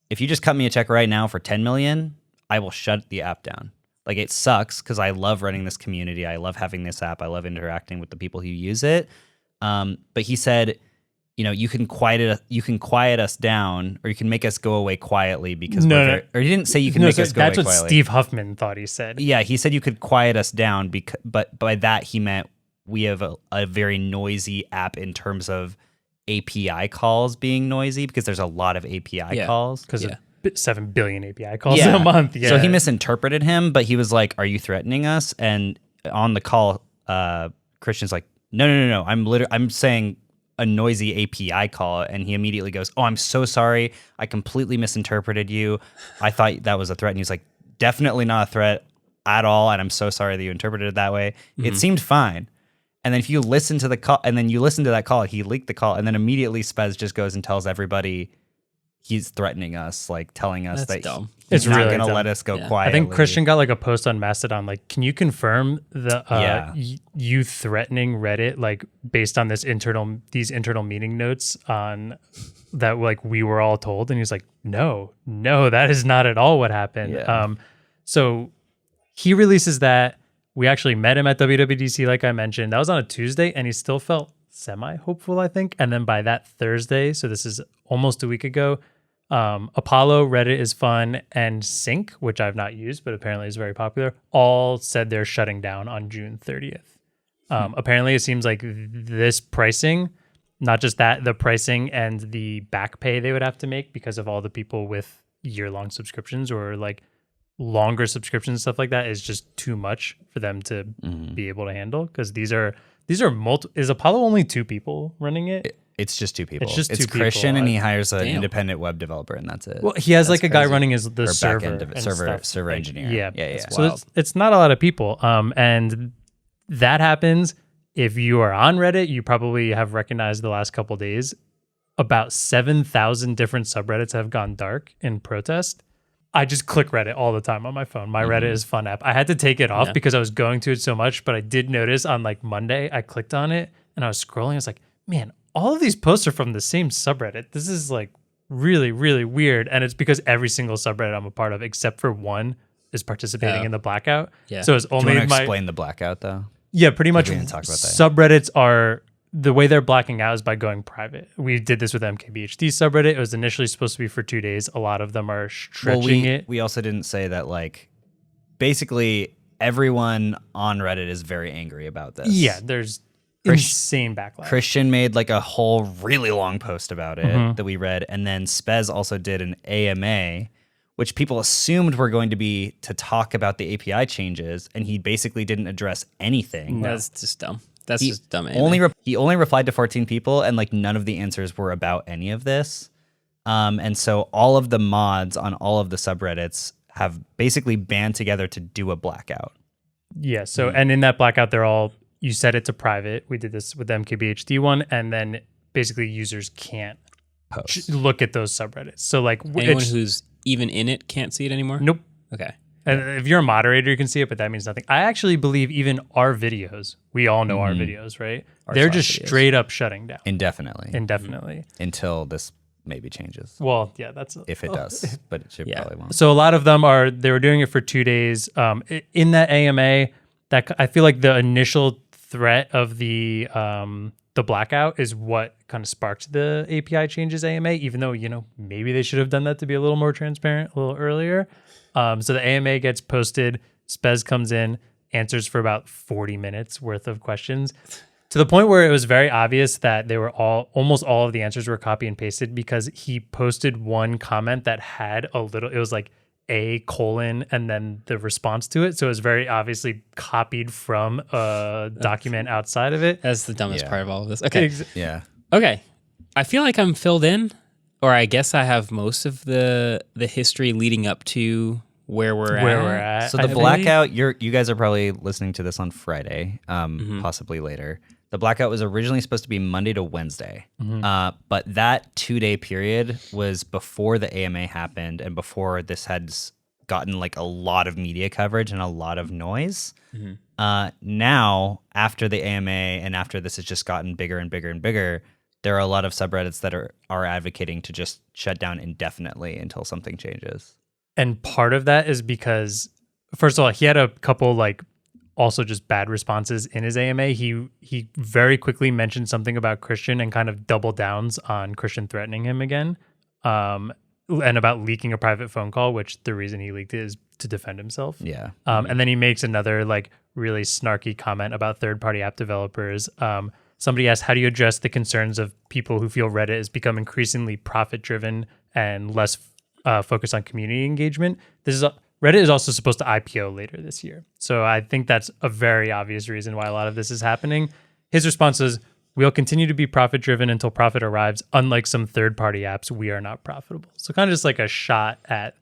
if you just cut me a check right now for 10 million, I will shut the app down. Like it sucks because I love running this community. I love having this app. I love interacting with the people who use it. But he said, you know, you can quiet us down, or you can make us go away quietly because or he didn't say you can make us go away quietly. That's what Steve Huffman thought he said. Yeah, he said you could quiet us down, but by that he meant we have a very noisy app in terms of API calls being noisy because there's a lot of API calls. Because of 7 billion API calls in a month. So he misinterpreted him, but he was like, "Are you threatening us?" And on the call, Christian's like, "No. I'm saying a noisy API call," and he immediately goes, "Oh, I'm so sorry. I completely misinterpreted you. I thought that was a threat." And he's like, "Definitely not a threat at all, and I'm so sorry that you interpreted it that way. It seemed fine." And then if you listen to the call, and then you listen to that call, he leaked the call, and then immediately Spez just goes and tells everybody he's threatening us, like telling us that he's not going to let us go quietly. I think Christian got like a post on Mastodon, like, can you confirm the you threatening Reddit, like based on these internal meeting notes on that, like we were all told? And he's like, no, that is not at all what happened. So he releases that. We actually met him at WWDC, like I mentioned. That was on a Tuesday, and he still felt semi-hopeful, I think. And then by that Thursday, so this is almost a week ago, Apollo, Reddit is fun, and Sync, which I've not used, but apparently is very popular, all said they're shutting down on June 30th. Apparently, it seems like this pricing, not just that, the pricing and the back pay they would have to make because of all the people with year-long subscriptions or like longer subscriptions, stuff like that, is just too much for them to be able to handle. Because these are is Apollo only 2 people running it? It's just 2 people. It's Christian, and he hires an independent web developer, and that's it. Well, he has like a guy running the server engineer. Yeah. So it's not a lot of people. And that happens. If you are on Reddit, you probably have recognized the last couple of days about 7,000 different subreddits have gone dark in protest. I just click Reddit all the time on my phone. My Reddit is fun app. I had to take it off because I was going to it so much, but I did notice on like Monday, I clicked on it and I was scrolling. I was like, man, all of these posts are from the same subreddit. This is like really, really weird. And it's because every single subreddit I'm a part of, except for one, is participating in the blackout. Yeah. So it's only Do you want to explain the blackout though? Yeah, pretty much. We didn't talk about that. Subreddits are, the way they're blacking out is by going private. We did this with MKBHD subreddit. It was initially supposed to be for 2 days. A lot of them are stretching it. We also didn't say that, like, basically everyone on Reddit is very angry about this. Yeah, there's insane backlash. Christian made like a whole really long post about it that we read. And then Spez also did an AMA, which people assumed were going to be to talk about the API changes. And he basically didn't address anything. That's just dumb. That's just dumb. He only replied to 14 people, and like none of the answers were about any of this. And so all of the mods on all of the subreddits have basically band together to do a blackout. Yeah. So, and in that blackout, you set it to private. We did this with the MKBHD one, and then basically users can't look at those subreddits. So like anyone who's even in it can't see it anymore? Nope. Okay. And if you're a moderator, you can see it, but that means nothing. I actually believe even our videos, we all know our videos, right? They're just straight up shutting down. Indefinitely. Until this maybe changes. Well, yeah, that's... If it does, but it should probably won't. So a lot of them they were doing it for 2 days. In that AMA, that I feel like the initial threat of the blackout is what kind of sparked the API changes AMA, even though, maybe they should have done that to be a little more transparent a little earlier. So the AMA gets posted, Spez comes in, answers for about 40 minutes worth of questions, to the point where it was very obvious that they were almost all of the answers were copy and pasted, because he posted one comment that had it was like a : and then the response to it. So it was very obviously copied from a document outside of it. That's the dumbest part of all of this. Okay. Yeah. Okay. I feel like I'm filled in, or I guess I have most of the history leading up to where we're at. So the blackout, you guys are probably listening to this on Friday, possibly later. The blackout was originally supposed to be Monday to Wednesday, but that 2-day period was before the AMA happened and before this had gotten like a lot of media coverage and a lot of noise. Now, after the AMA and after this has just gotten bigger and bigger and bigger, there are a lot of subreddits that are advocating to just shut down indefinitely until something changes. And part of that is because, first of all, he had a couple also just bad responses in his AMA. He very quickly mentioned something about Christian and kind of double downs on Christian threatening him again, and about leaking a private phone call, which the reason he leaked it is to defend himself. Yeah. And then he makes another really snarky comment about third-party app developers. Somebody asked, how do you address the concerns of people who feel Reddit has become increasingly profit-driven and less focused on community engagement? Reddit is also supposed to IPO later this year. So I think that's a very obvious reason why a lot of this is happening. His response is, we'll continue to be profit-driven until profit arrives. Unlike some third-party apps, we are not profitable. So kind of just like a shot at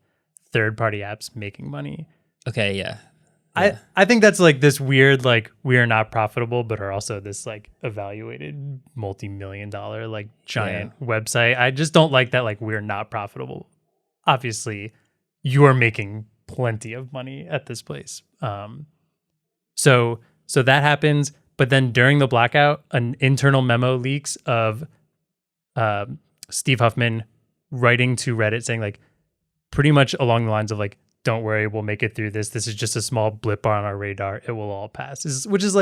third-party apps making money. Okay, yeah. I think that's this weird, we are not profitable, but are also this evaluated multi-million-dollar giant website. I just don't like that we're not profitable. Obviously, you are making plenty of money at this place. So that happens, but then during the blackout, an internal memo leaks of Steve Huffman writing to Reddit saying pretty much along the lines of don't worry, we'll make it through this. This is just a small blip on our radar. It will all pass. Which is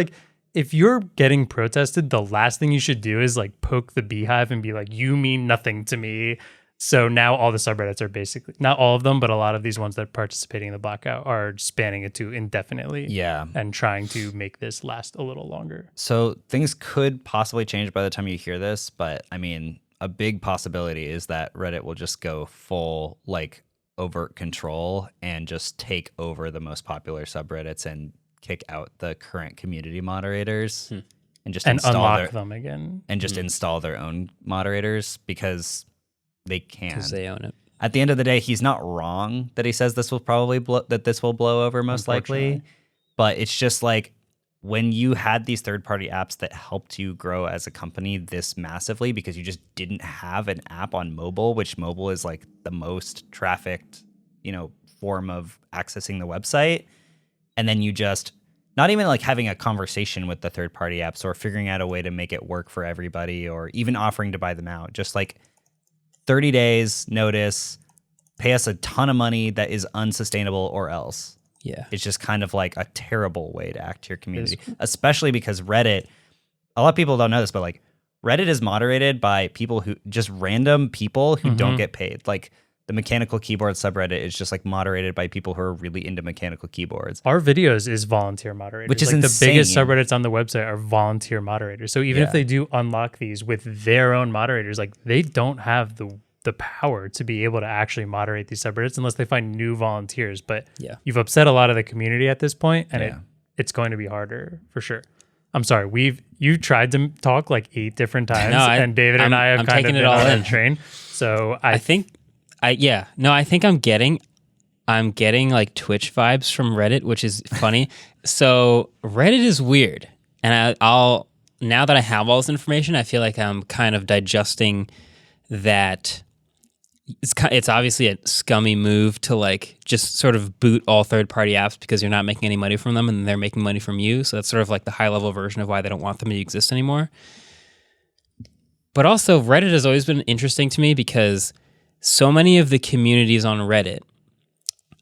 if you're getting protested, the last thing you should do is poke the beehive and be you mean nothing to me. So now all the subreddits are basically, not all of them, but a lot of these ones that are participating in the blackout are spanning it to indefinitely. Yeah. And trying to make this last a little longer. So things could possibly change by the time you hear this, but I mean, a big possibility is that Reddit will just go full overt control and just take over the most popular subreddits and kick out the current community moderators and just unlock them again and just install their own moderators because they can. Because they own it. At the end of the day, he's not wrong that he says this will probably this will blow over most likely, but it's just when you had these third-party apps that helped you grow as a company this massively because you just didn't have an app on mobile, which mobile is the most trafficked, form of accessing the website. And then you just not even having a conversation with the third-party apps or figuring out a way to make it work for everybody or even offering to buy them out. Just 30 days notice, pay us a ton of money that is unsustainable or else. Yeah. It's just kind of a terrible way to act to your community, especially because Reddit, a lot of people don't know this, but Reddit is moderated by people just random people who don't get paid. The mechanical keyboard subreddit is just moderated by people who are really into mechanical keyboards. Our videos is volunteer moderators. Which is insane. The biggest subreddits on the website are volunteer moderators. So even if they do unlock these with their own moderators, they don't have the power to be able to actually moderate these subreddits unless they find new volunteers. But you've upset a lot of the community at this point, and it's going to be harder for sure. I'm sorry, you tried to talk 8 different times, and David and I have kind of been on the train. So I think I'm getting Twitch vibes from Reddit, which is funny. So Reddit is weird, and I'll now that I have all this information, I feel like I'm kind of digesting that. it's obviously a scummy move to like just sort of boot all third-party apps because you're not making any money from them and they're making money from you. So that's sort of like the high-level version of why they don't want them to exist anymore. But also, Reddit has always been interesting to me because so many of the communities on Reddit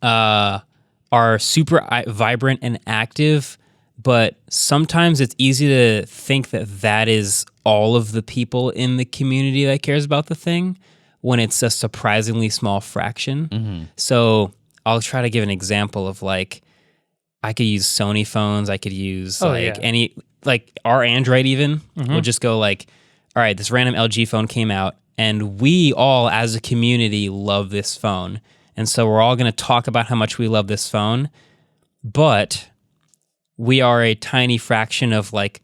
are super vibrant and active, but sometimes it's easy to think that that is all of the people in the community that cares about the thing, when it's a surprisingly small fraction. Mm-hmm. So I'll try to give an example of like, I could use Sony phones. I could use any, like our Android even. We'll just go like, all right, this random LG phone came out and we all as a community love this phone. And so we're all going to talk about how much we love this phone, but we are a tiny fraction of like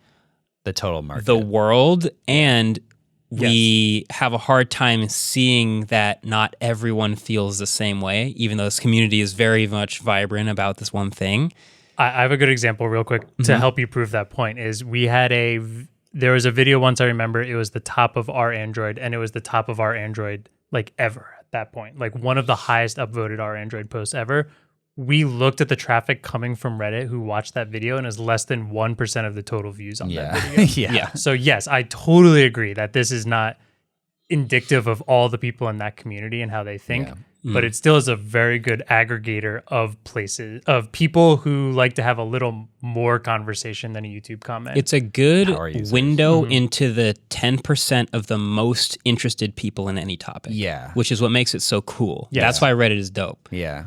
the total market, the world, and we have a hard time seeing that not everyone feels the same way, even though this community is very much vibrant about this one thing. I have a good example real quick to help you prove that point. Is there was a video once, I remember, it was the top of our Android, and it was the top of our Android like ever at that point, like one of the highest upvoted our Android posts ever. We looked at the traffic coming from Reddit who watched that video, and is less than 1% of the total views on that video. Yeah. So yes, I totally agree that this is not indicative of all the people in that community and how they think, but it still is a very good aggregator of places, of people who like to have a little more conversation than a YouTube comment. It's a good window into the 10% of the most interested people in any topic. Yeah. Which is what makes it so cool. Yeah. That's why Reddit is dope. Yeah.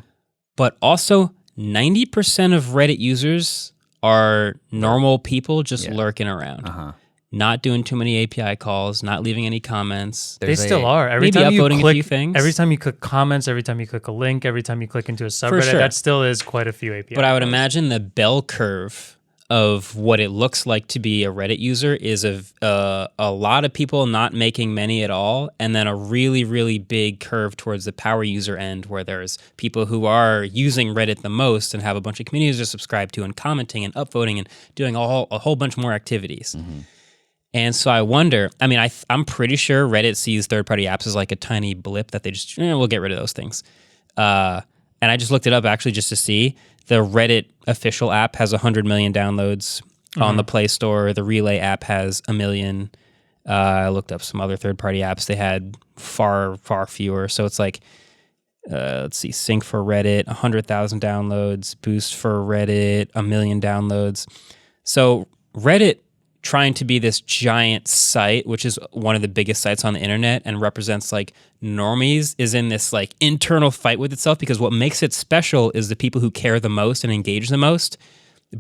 But also, 90% of Reddit users are normal people just lurking around. Not doing too many API calls, not leaving any comments. They still are. Maybe upvoting a few things. Every time you click comments, every time you click a link, every time you click into a subreddit, that still is quite a few API But I would calls. imagine the bell curve of what it looks like to be a Reddit user is a lot of people not making many at all, and then a really, really big curve towards the power user end where there's people who are using Reddit the most and have a bunch of communities to subscribe to and commenting and upvoting and doing a whole bunch more activities. And so I wonder, I mean, I'm pretty sure Reddit sees third-party apps as like a tiny blip that they just, we'll get rid of those things. And I just looked it up actually just to see. The Reddit official app has 100 million downloads on the Play Store. The Relay app has 1 million. I looked up some other third-party apps. They had far, far fewer. So it's like, let's see, Sync for Reddit, 100,000 downloads. Boost for Reddit, 1 million downloads. So Reddit, trying to be this giant site, which is one of the biggest sites on the internet and represents like normies, is in this like internal fight with itself, because what makes it special is the people who care the most and engage the most.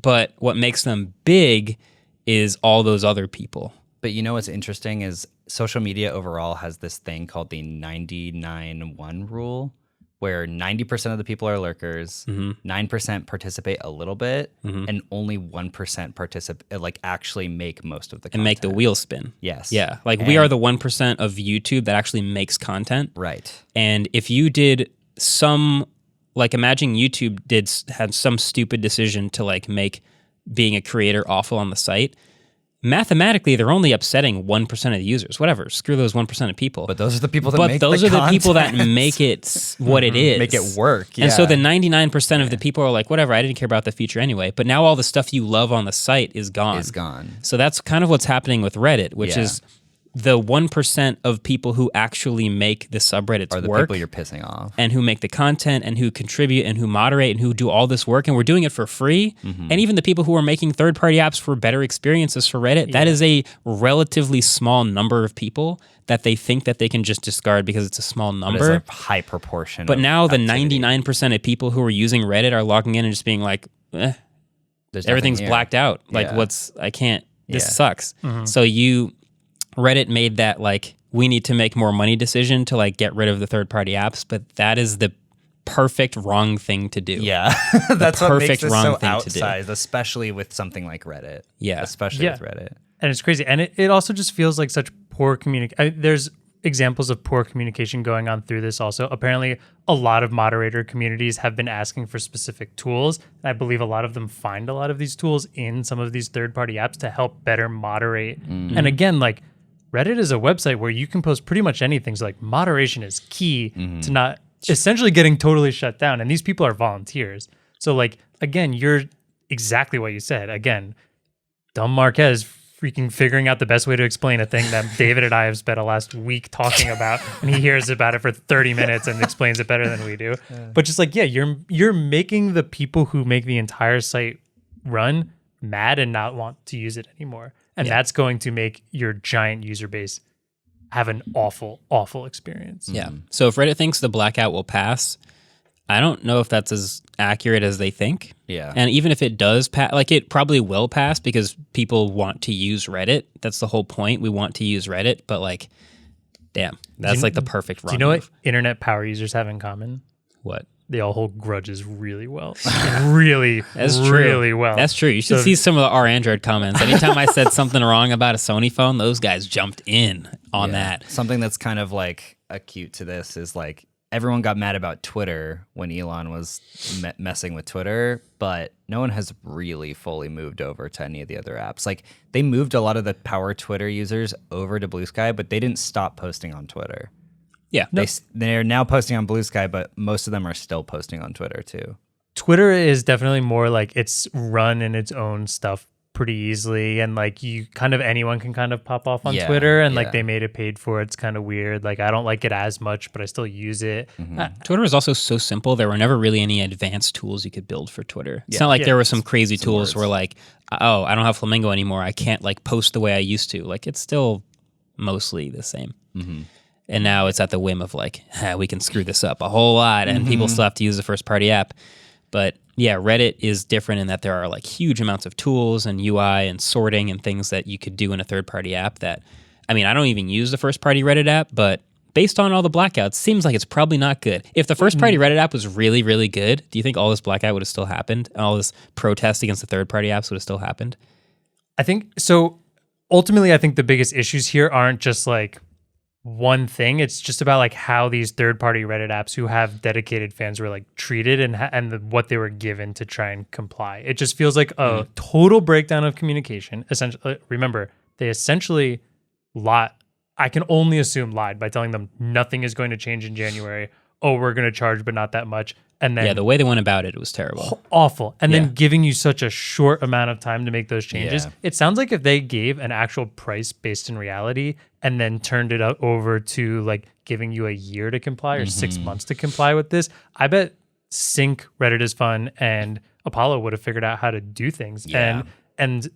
But what makes them big is all those other people. But you know what's interesting is social media overall has this thing called the 99-1 rule, where 90% of the people are lurkers, 9% participate a little bit, and only 1% like actually make most of the content. And make the wheel spin. Yes. Yeah. Like we are the 1% of YouTube that actually makes content. Right. And if you did some, like imagine YouTube had some stupid decision to like make being a creator awful on the site, mathematically, they're only upsetting 1% of the users. Whatever, screw those 1% of people. But those are the people that but make those the are the people that content. make it what it is. Make it work. Yeah. And so the 99% of the people are like, whatever, I didn't care about the feature anyway. But now all the stuff you love on the site is gone. Is gone. So that's kind of what's happening with Reddit, which is the 1% of people who actually make the subreddits are the work. people you're pissing off. And who make the content and who contribute and who moderate and who do all this work. And we're doing it for free. And even the people who are making third-party apps for better experiences for Reddit, that is a relatively small number of people that they think that they can just discard because it's a small number. It's a high proportion. But now the activity. 99% of people who are using Reddit are logging in and just being like, everything's blacked out. Like I can't, this sucks. So Reddit made that like, we need to make more money decision to like get rid of the third-party apps, but that is the perfect wrong thing to do. Yeah. That's what makes this so thing to do. outsized, especially with something like Reddit. Yeah. Especially with Reddit. And it's crazy. And it also just feels like such poor communication. There's examples of poor communication going on through this also. Apparently, a lot of moderator communities have been asking for specific tools. And I believe a lot of them find a lot of these tools in some of these third-party apps to help better moderate. And again, like, Reddit is a website where you can post pretty much anything. So like moderation is key to not essentially getting totally shut down. And these people are volunteers. So like, again, you're exactly what you said. Again, dumb Marquez freaking figuring out the best way to explain a thing that David and I have spent a last week talking about, and he hears about it for 30 minutes and explains it better than we do. But just like, yeah, you're making the people who make the entire site run mad and not want to use it anymore. And that's going to make your giant user base have an awful, awful experience. Yeah. So if Reddit thinks the blackout will pass, I don't know if that's as accurate as they think. Yeah. And even if it does pass, like it probably will pass because people want to use Reddit. That's the whole point. We want to use Reddit, but like, damn, that's like the perfect run. Do you know what internet power users have in common? What? They all hold grudges really well. really well. That's true. You should see some of our Android comments. Anytime I said something wrong about a Sony phone, those guys jumped in on that. Something that's kind of like acute to this is like everyone got mad about Twitter when Elon was messing with Twitter, but no one has really fully moved over to any of the other apps. Like they moved a lot of the power Twitter users over to Blue Sky, but they didn't stop posting on Twitter. Yeah. They're now posting on Blue Sky, but most of them are still posting on Twitter too. Twitter is definitely more like it's run in its own stuff pretty easily, and like you kind of anyone can kind of pop off on Twitter, and like they made it paid for. It's kind of weird. Like I don't like it as much, but I still use it. Twitter is also so simple. There were never really any advanced tools you could build for Twitter. It's not like there were some crazy tools where like, oh, I don't have Flamingo anymore. I can't like post the way I used to. Like it's still mostly the same. And now it's at the whim of like, we can screw this up a whole lot, and people still have to use the first-party app. But yeah, Reddit is different in that there are like huge amounts of tools and UI and sorting and things that you could do in a third-party app that, I mean, I don't even use the first-party Reddit app, but based on all the blackouts, seems like it's probably not good. If the first-party Reddit app was really, really good, do you think all this blackout would have still happened? And all this protest against the third-party apps would have still happened? I think so. Ultimately, I think the biggest issues here aren't just like one thing. It's just about like how these third-party Reddit apps who have dedicated fans were like treated and what they were given to try and comply. It just feels like a total breakdown of communication. Essentially, remember, they essentially lied. I can only assume lied by telling them nothing is going to change in January. Oh, we're going to charge, but not that much. And then the way they went about it was terrible. Awful. And then giving you such a short amount of time to make those changes. Yeah. It sounds like if they gave an actual price based in reality and then turned it over to like giving you a year to comply or 6 months to comply with this, I bet Sync, Reddit is Fun, and Apollo would have figured out how to do things. Yeah. And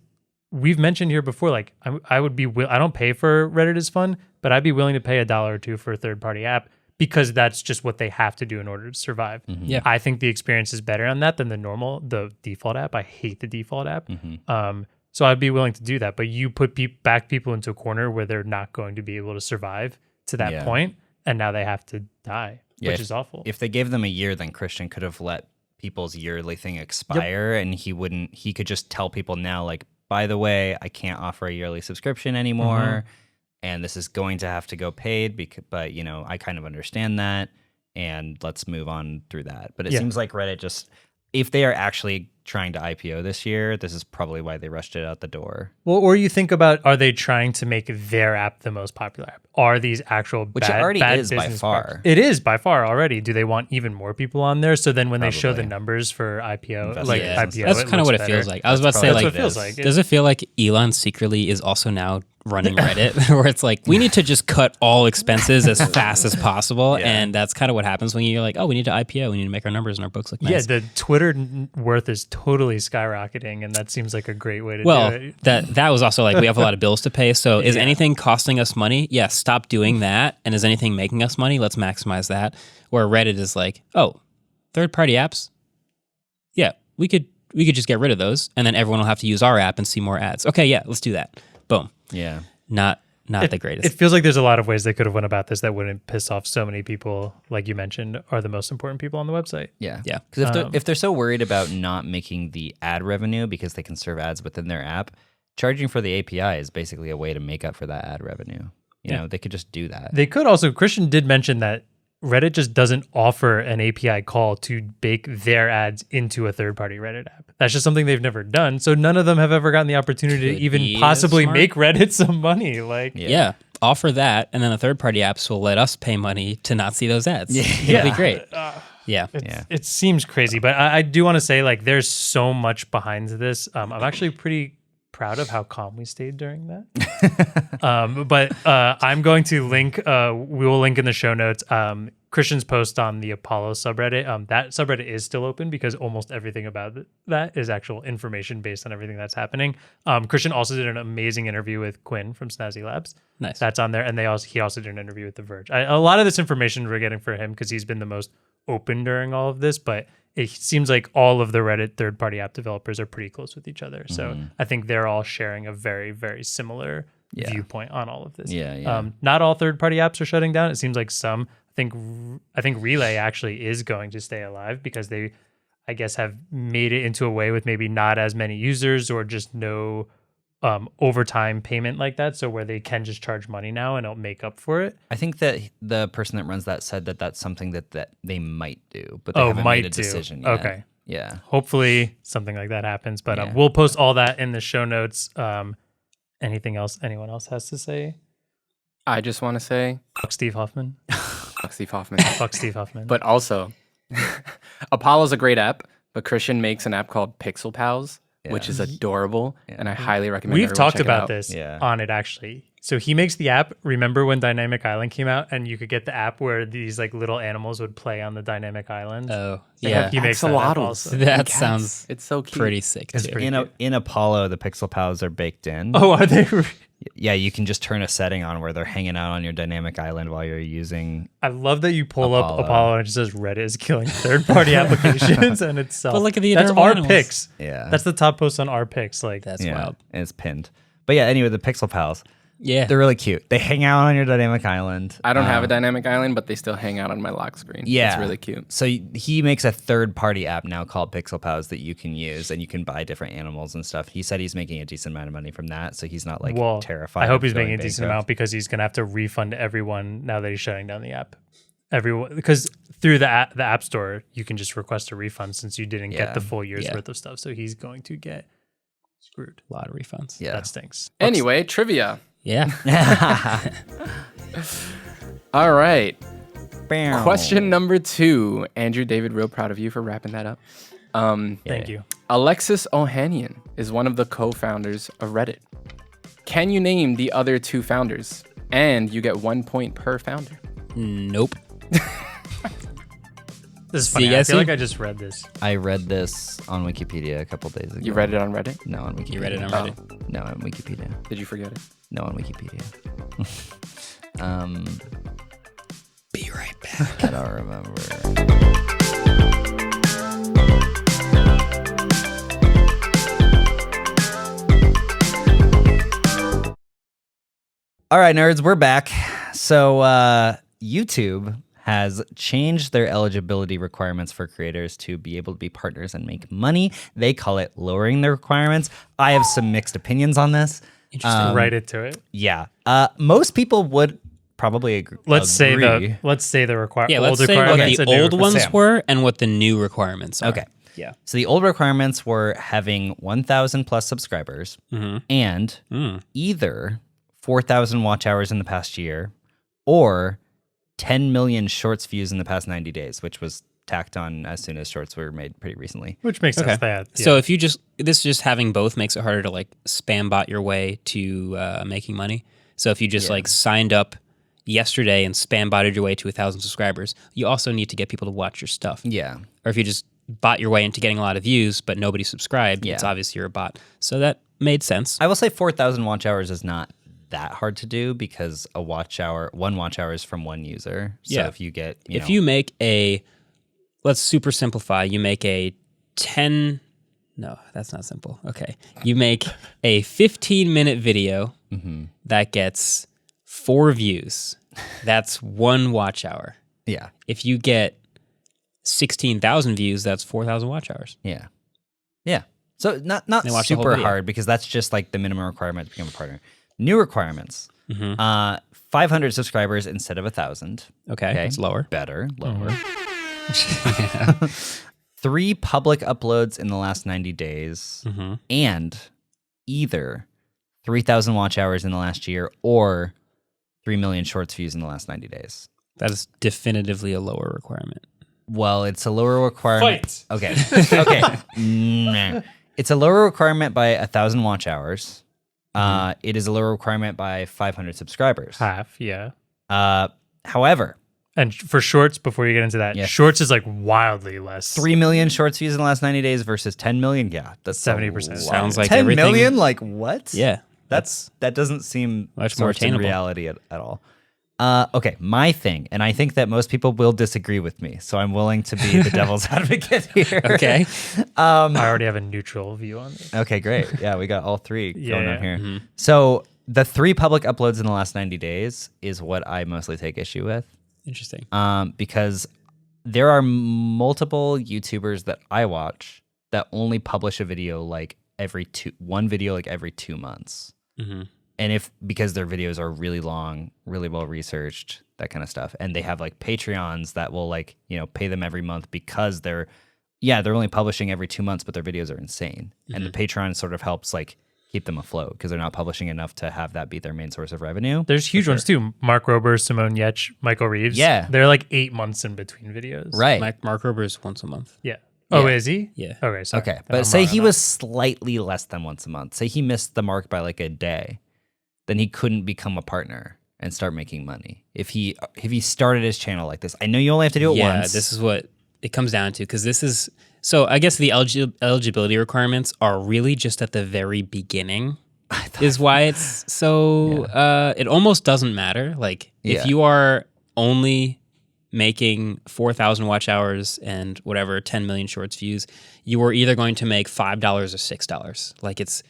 we've mentioned here before, like I would be, I don't pay for Reddit is Fun, but I'd be willing to pay $1 or $2 for a third party app, because that's just what they have to do in order to survive. Yeah. I think the experience is better on that than the default app. I hate the default app. So I'd be willing to do that. But you put back people into a corner where they're not going to be able to survive to that point, and now they have to die, which is awful. If they gave them a year, then Christian could have let people's yearly thing expire, and he could just tell people now, like, by the way, I can't offer a yearly subscription anymore. And this is going to have to go paid, but, you know, I kind of understand that, and let's move on through that. But it seems like Reddit just, if they are actually trying to IPO this year, this is probably why they rushed it out the door. Well, or you think about, are they trying to make their app the most popular app? Are these actual Which bad, it already bad is by business far. partners? It is by far already. Do they want even more people on there? So then when they show the Probably. numbers for IPO, Investments. IPO, That's kind of what it feels like. I was about to say, like, what it feels like. does it feel like Elon secretly is also now running Reddit, where it's like, we need to just cut all expenses as fast as possible? And that's kind of what happens when you're like, oh, we need to IPO, we need to make our numbers and our books look nice. Yeah, the Twitter worth is totally skyrocketing, and that seems like a great way to do it. That was also like, we have a lot of bills to pay, so is anything costing us money? Yes, stop doing that. And is anything making us money? Let's maximize that. Where Reddit is like, oh, third-party apps? Yeah, we could just get rid of those, and then everyone will have to use our app and see more ads. Okay, yeah, let's do that. Boom. Yeah. Not the greatest. It feels like there's a lot of ways they could have went about this that wouldn't piss off so many people, like you mentioned, are the most important people on the website. Yeah. Yeah. Because if they're so worried about not making the ad revenue because they can serve ads within their app, charging for the API is basically a way to make up for that ad revenue. You know, they could just do that. They could also, Christian did mention that Reddit just doesn't offer an API call to bake their ads into a third-party Reddit app. That's just something they've never done. So none of them have ever gotten the opportunity to even possibly make Reddit some money. Like, yeah, offer that, and then the third-party apps will let us pay money to not see those ads. Yeah. It'll be great. It seems crazy, but I do want to say, like, there's so much behind this. I'm actually pretty proud of how calm we stayed during that. But I'm going to link, we will link in the show notes, Christian's post on the Apollo subreddit. That subreddit is still open because almost everything about that is actual information based on everything that's happening. Christian also did an amazing interview with Quinn from Snazzy Labs. Nice. That's on there. And he also did an interview with The Verge. A lot of this information we're getting for him because he's been the most open during all of this, but it seems like all of the Reddit third-party app developers are pretty close with each other. So I think they're all sharing a very, very similar viewpoint on all of this. Not all third-party apps are shutting down. It seems like some. I think Relay actually is going to stay alive because they, I guess, have made it into a way with maybe not as many users or just no overtime payment like that, so where they can just charge money now and it'll make up for it. I think that the person that runs that said that that's something that they might do, but they haven't made a decision yet. Okay. Yeah. Hopefully something like that happens, but we'll post all that in the show notes. Anything else anyone else has to say? I just want to say Fuck Steve Hoffman. Fuck Steve Hoffman. Fuck Steve Hoffman. But also, Apollo's a great app, but Christian makes an app called Pixel Pals, which is adorable, and I highly recommend. We've everyone talked check it about out. this on it actually. So he makes the app. Remember when Dynamic Island came out, and you could get the app where these like little animals would play on the Dynamic Island? Oh, yeah. He makes that app also. That sounds it's so cute. pretty sick too. In Apollo, the Pixel Pals are baked in. Oh, are they? Yeah, you can just turn a setting on where they're hanging out on your Dynamic Island while you're using. I love that you pull up Apollo and it just says Reddit is killing third-party applications and itself. But look at the that's adorable our animals. picks. Yeah, that's the top post on our picks. Like that's wild. And it's pinned. But yeah, anyway, the Pixel Pals. Yeah, they're really cute. They hang out on your Dynamic Island. I don't have a Dynamic Island, but they still hang out on my lock screen. Yeah, it's really cute. So he makes a third-party app now called Pixel Pals that you can use, and you can buy different animals and stuff. He said he's making a decent amount of money from that, so he's not like terrified. I hope he's making a decent amount because he's gonna have to refund everyone now that he's shutting down the app. Everyone, because through the app store you can just request a refund since you didn't get the full year's worth of stuff. So he's going to get screwed. A lot of refunds. Yeah, that stinks. Anyway, trivia. Yeah. All right. Bam. Question number 2. Andrew, David, real proud of you for wrapping that up. Thank you. Alexis Ohanian is one of the co-founders of Reddit. Can you name the other 2 founders? And you get 1 point per founder. Nope. This is funny. I feel like I just read this. I read this on Wikipedia a couple days ago. You read it on Reddit? No, on Wikipedia. You read it on Reddit? No, on Wikipedia. Did you forget it? No, on Wikipedia. Be right back. I don't remember. All right, nerds, we're back. So YouTube has changed their eligibility requirements for creators to be able to be partners and make money. They call it lowering the requirements. I have some mixed opinions on this. Interesting. Right into it. Yeah. Most people would probably agree. Let's say the requirements. Yeah, let's say what the old ones were and what the new requirements are. Okay. Yeah. So the old requirements were having 1,000 plus subscribers and either 4,000 watch hours in the past year or 10 million shorts views in the past 90 days, which was tacked on as soon as shorts were made pretty recently. Which makes sense. Yeah. So if you just having both makes it harder to like spam bot your way to making money. So if you just like signed up yesterday and spam botted your way to 1,000 subscribers, you also need to get people to watch your stuff. Yeah. Or if you just bot your way into getting a lot of views, but nobody subscribed, it's obvious you're a bot. So that made sense. I will say 4,000 watch hours is not that hard to do because one watch hour is from one user. So if you get, you make let's super simplify, you make a 10, no, that's not simple. Okay. You make a 15-minute video that gets 4 views. That's 1 watch hour. Yeah. If you get 16,000 views, that's 4,000 watch hours. Yeah. Yeah. So not super hard because that's just like the minimum requirement to become a partner. New requirements. 500 subscribers instead of 1,000. Okay, it's lower. Better, lower. 3 public uploads in the last 90 days, and either 3,000 watch hours in the last year or 3 million shorts views in the last 90 days. That is definitively a lower requirement. Well, it's a lower requirement. Fight. Okay. It's a lower requirement by 1,000 watch hours. It is a lower requirement by 500 subscribers. Half, yeah. However, and for shorts, before you get into that, shorts is like wildly less. 3 million shorts views in the last 90 days versus 10 million. Yeah, that's 70%. Sounds like 10 everything. million? Like what? Yeah, that doesn't seem much more in attainable. reality at all. Okay, my thing, and I think that most people will disagree with me, so I'm willing to be the devil's advocate here. Okay. I already have a neutral view on this. Okay, great. Yeah, we got all 3 going on here. Mm-hmm. So the 3 public uploads in the last 90 days is what I mostly take issue with. Interesting. Because there are multiple YouTubers that I watch that only publish a video like every 2 months. And because their videos are really long, really well researched, that kind of stuff. And they have like Patreons that will like, pay them every month because they're only publishing every 2 months, but their videos are insane. And the Patreon sort of helps like keep them afloat because they're not publishing enough to have that be their main source of revenue. There's huge ones too. Mark Rober, Simone Yetch, Michael Reeves. Yeah. They're like 8 months in between videos. Right. Mark Rober is once a month. Yeah. Oh, is he? Yeah. Okay, sorry. Okay. Then But I'm say wrong he on was slightly less than once a month. Say he missed the mark by like a day. Then he couldn't become a partner and start making money. If he started his channel like this, I know you only have to do it once. Yeah, this is what it comes down to because this is so. I guess the eligibility requirements are really just at the very beginning. Is why it's so. It almost doesn't matter. Like if you are only making 4,000 watch hours and whatever 10 million shorts views, you are either going to make $5 or $6. Like it's.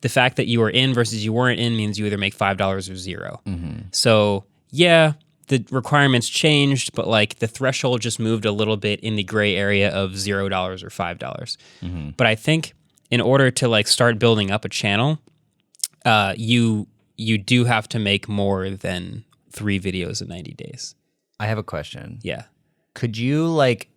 The fact that you were in versus you weren't in means you either make $5 or $0. So yeah, the requirements changed, but like the threshold just moved a little bit in the gray area of $0 or $5. But I think in order to like start building up a channel, you do have to make more than 3 videos in 90 days. I have a question. Yeah. Could you like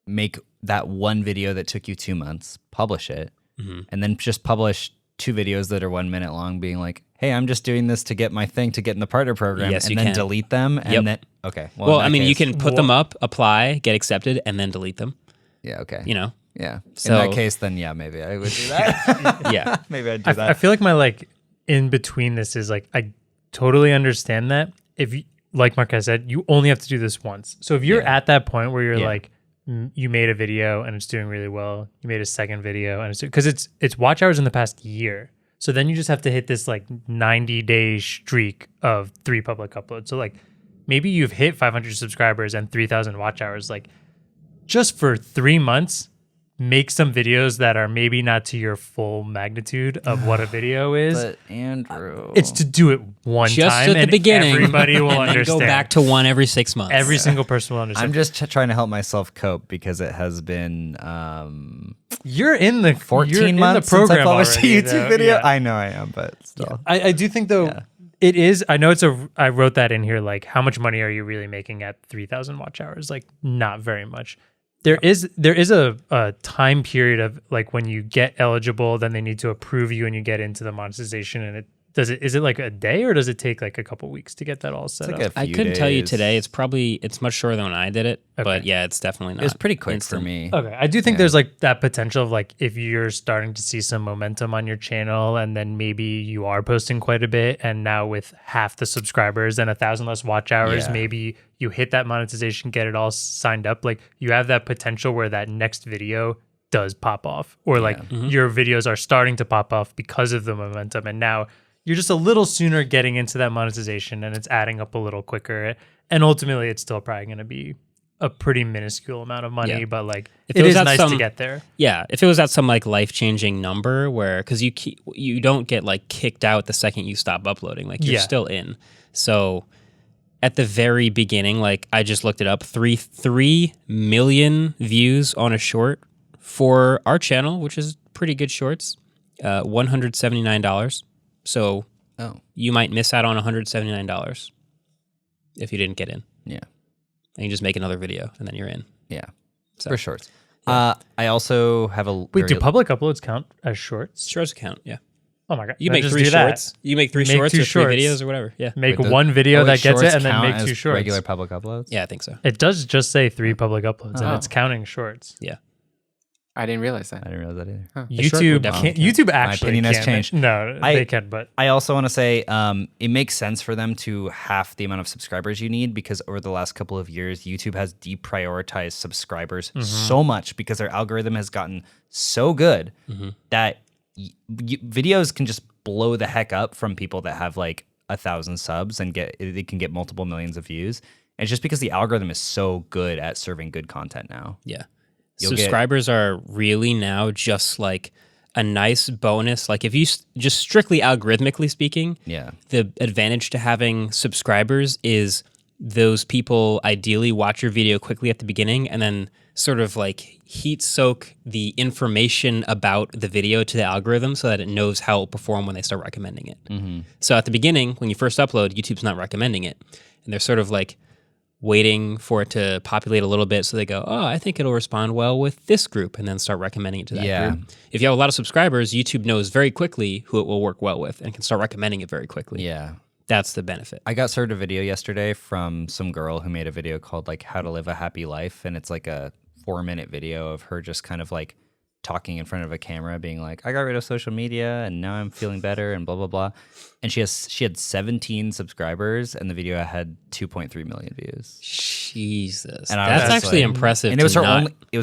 make that one video that took you 2 months, publish it, and then just publish 2 videos that are 1 minute long being like, hey, I'm just doing this to get my thing to get in the partner program, Yes, and you then can. delete them, and then, okay. Well, in I mean, that you case- can put them up, apply, get accepted, and then delete them, Yeah, okay. Yeah. So, in that case, then yeah, maybe I would do that. Yeah. Maybe I'd do that. I feel like my like in between this is like I totally understand that if you, like Mark has said, you only have to do this once. So if you're at that point where you're like you made a video and it's doing really well, you made a second video and because it's watch hours in the past year. So then you just have to hit this like 90-day streak of 3 public uploads. So like maybe you've hit 500 subscribers and 3,000 watch hours. Like just for 3 months, make some videos that are maybe not to your full magnitude of what a video is. But Andrew, It's to do it one Just time at the and beginning. everybody will and then understand. go back to one every 6 months. Every single person will understand. I'm just trying to help myself cope because it has been You're in the 14 months in the program since I published a already, YouTube though. video. Yeah. I know I am, but still. I do think though it is. I know I wrote that in here. Like, how much money are you really making at 3,000 watch hours? Like, not very much. There is a time period of like when you get eligible, then they need to approve you and you get into the monetization. And is it like a day or does it take like a couple weeks to get that all set up? I couldn't tell you today. It's much shorter than when I did it, but yeah, it's definitely not. It was pretty quick instant. for me. Okay, I do think there's like that potential of like if you're starting to see some momentum on your channel and then maybe you are posting quite a bit and now with half the subscribers and 1,000 less watch hours, maybe you hit that monetization, get it all signed up. Like you have that potential where that next video does pop off or like your videos are starting to pop off because of the momentum and now you're just a little sooner getting into that monetization and it's adding up a little quicker. And ultimately, it's still probably going to be a pretty minuscule amount of money, but like If it was is at nice some- to get there. Yeah, if it was at some like life-changing number where because you don't get like kicked out the second you stop uploading, like you're still in. So at the very beginning, like I just looked it up, 3 million views on a short for our channel, which is pretty good shorts, $179. So you might miss out on $179 if you didn't get in. Yeah. And you just make another video, and then you're in. Yeah. So, for shorts. I also have a... Wait, do public uploads count as shorts? Shorts count, yeah. Oh my God. You make 3 shorts. You make 3 shorts or 3 videos or whatever. Yeah. Make one video that gets it and then make 2 shorts. Regular public uploads? Yeah, I think so. It does just say 3 public uploads and it's counting shorts. Yeah. I didn't realize that. I didn't realize that either. Huh. YouTube actually My opinion has changed. No, they can, but I also want to say it makes sense for them to half the amount of subscribers you need because over the last couple of years, YouTube has deprioritized subscribers so much because their algorithm has gotten so good that videos can just blow the heck up from people that have like 1,000 subs and they can get multiple millions of views. And it's just because the algorithm is so good at serving good content now. Yeah. Subscribers are really now just like a nice bonus. Like if you just strictly algorithmically speaking, the advantage to having subscribers is those people ideally watch your video quickly at the beginning and then sort of like heat soak the information about the video to the algorithm so that it knows how it will perform when they start recommending it. So at the beginning, when you first upload, YouTube's not recommending it. And they're sort of like waiting for it to populate a little bit so they go, oh, I think it'll respond well with this group, and then start recommending it to that group. If you have a lot of subscribers, YouTube knows very quickly who it will work well with and can start recommending it very quickly. Yeah. That's the benefit. I got served a video yesterday from some girl who made a video called like How to Live a Happy Life, and it's like a 4-minute video of her just kind of like talking in front of a camera being like, I got rid of social media and now I'm feeling better and blah, blah, blah. And she had 17 subscribers and the video had 2.3 million views. Jesus. And that's actually like, impressive. And it was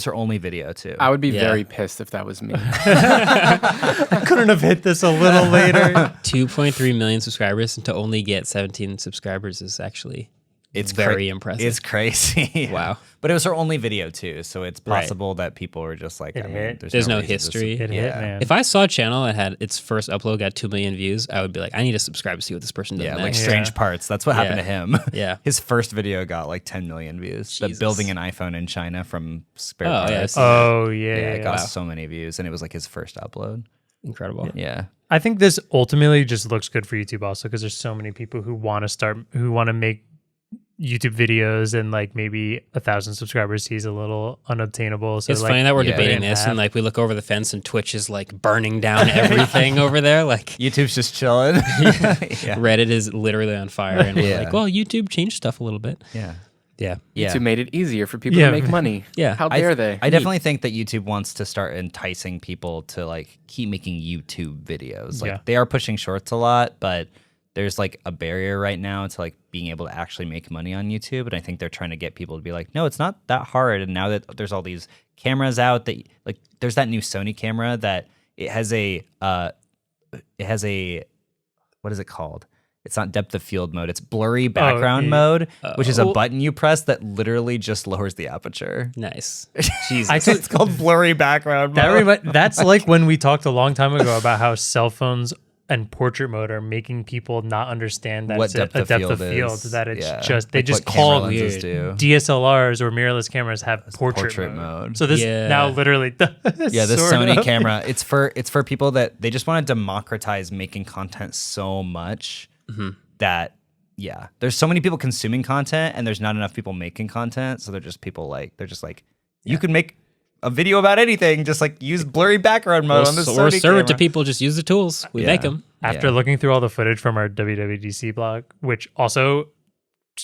her only video too. I would be very pissed if that was me. I couldn't have hit this a little later. 2.3 million subscribers and to only get 17 subscribers is actually... It's very impressive. It's crazy. Wow. But it was her only video too, so it's possible that people were just like, there's no history. It hit, man. If I saw a channel that had its first upload got 2 million views, I would be like, I need to subscribe to see what this person does next. Like Strange Parts. That's what happened to him. Yeah. His first video got like 10 million views. The building an iPhone in China from spare parts. It got so many views, and it was like his first upload. Incredible. Yeah. I think this ultimately just looks good for YouTube also because there's so many people who want to make YouTube videos, and like maybe 1,000 subscribers seems a little unable. So it's funny that we're debating this and like we look over the fence and Twitch is like burning down everything over there. Like YouTube's just chilling. Reddit is literally on fire, and we're like, well, YouTube changed stuff a little bit. Yeah. YouTube made it easier for people to make money. Yeah. How dare they? I definitely think that YouTube wants to start enticing people to like keep making YouTube videos. Like they are pushing shorts a lot, but there's like a barrier right now to like being able to actually make money on YouTube. And I think they're trying to get people to be like, no, it's not that hard. And now that there's all these cameras out that like, there's that new Sony camera that it has a, what is it called? It's not depth of field mode. It's blurry background mode, which is a button you press that literally just lowers the aperture. Nice. Jesus. It's called blurry background mode. That's like when we talked a long time ago about how cell phones and portrait mode are making people not understand that it's a depth of field. That it's just they just call DSLRs or mirrorless cameras have portrait mode. So this now literally this Sony camera, it's for people that they just want to democratize making content so much that there's so many people consuming content and there's not enough people making content. So they're just you can make a video about anything, just like use blurry background mode on this Sony camera. Or serve it to people, just use the tools. We make them. After looking through all the footage from our WWDC blog, which also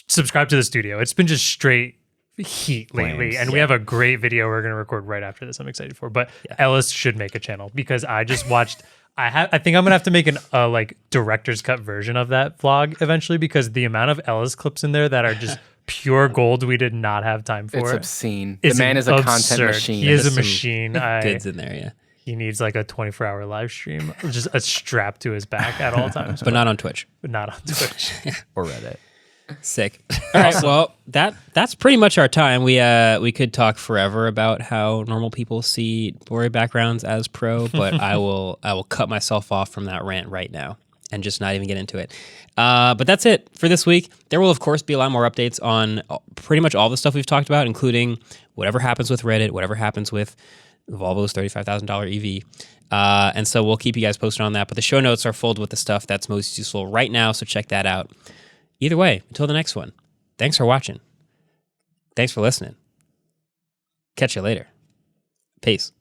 subscribe to the studio. It's been just straight heat lately. And we have a great video we're going to record right after this. I'm excited for. But Ellis should make a channel because I just watched... I think I'm going to have to make a like director's cut version of that vlog eventually because the amount of Ellis clips in there that are just... pure gold we did not have time for. It's obscene. The man is a content machine. He is a machine. Goods in there, He needs like a 24-hour live stream, just a strap to his back at all times. But not on Twitch. But not on Twitch. Or Reddit. Sick. All right, well, that's pretty much our time. We could talk forever about how normal people see blurry backgrounds as pro, but I will cut myself off from that rant right now and just not even get into it. But that's it for this week. There will, of course, be a lot more updates on pretty much all the stuff we've talked about, including whatever happens with Reddit, whatever happens with Volvo's $35,000 EV. And so we'll keep you guys posted on that. But the show notes are filled with the stuff that's most useful right now, so check that out. Either way, until the next one, thanks for watching. Thanks for listening. Catch you later. Peace.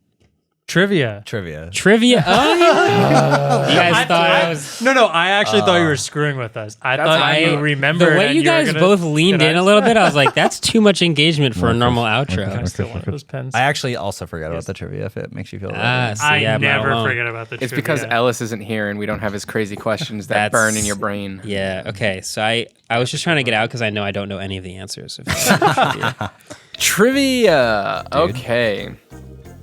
Trivia. Oh, yeah. You guys thought I was... No, I actually thought you were screwing with us. I thought you remembered. The way you guys both leaned in a little bit, I was like, that's too much engagement for a normal outro. I still want those pens. I actually also forgot about the trivia, if it makes you feel better. I never forget about the trivia. It's because Ellis isn't here and we don't have his crazy questions that burn in your brain. Yeah, okay. So I was just trying to get out because I know I don't know any of the answers. Trivia. Okay.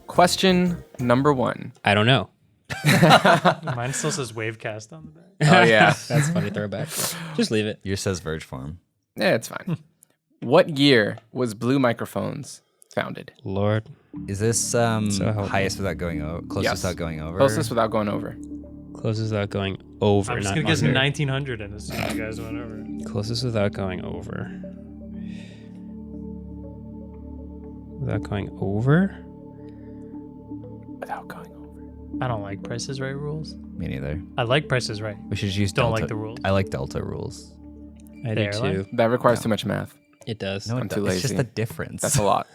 Question number 1. I don't know. Mine still says Wavecast on the back. Oh, yeah. That's funny throwback. Just leave it. Yours says Vergeform. Yeah, it's fine. What year was Blue Microphones founded? Lord. Is this highest without going over? Closest without going over? Closest without going over. Closest without going over. I'm just going to guess 1900 and assume you guys went over. Closest without going over. Without going over? Without going over. I don't like Price is Right rules. Me neither. I like Price is Right. We should use Don't Delta. like the rules. I like Delta rules. I do too. That requires too much math. It does. No, I'm too lazy. It's just the difference. That's a lot.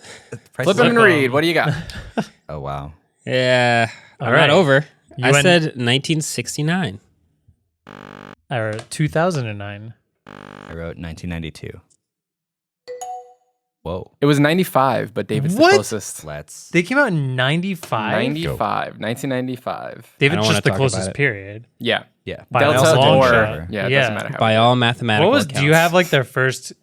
Price Flip is him and read. What do you got? Oh, wow. Yeah. I'm not over. I said 1969. I wrote 2009. I wrote 1992. Whoa. It was 95, but David's the closest. They came out in 95? 1995. David's just the closest period. Yeah. Yeah. By Delta a long or shot. yeah, it doesn't matter how. By all mathematical accounts. Do you have like their first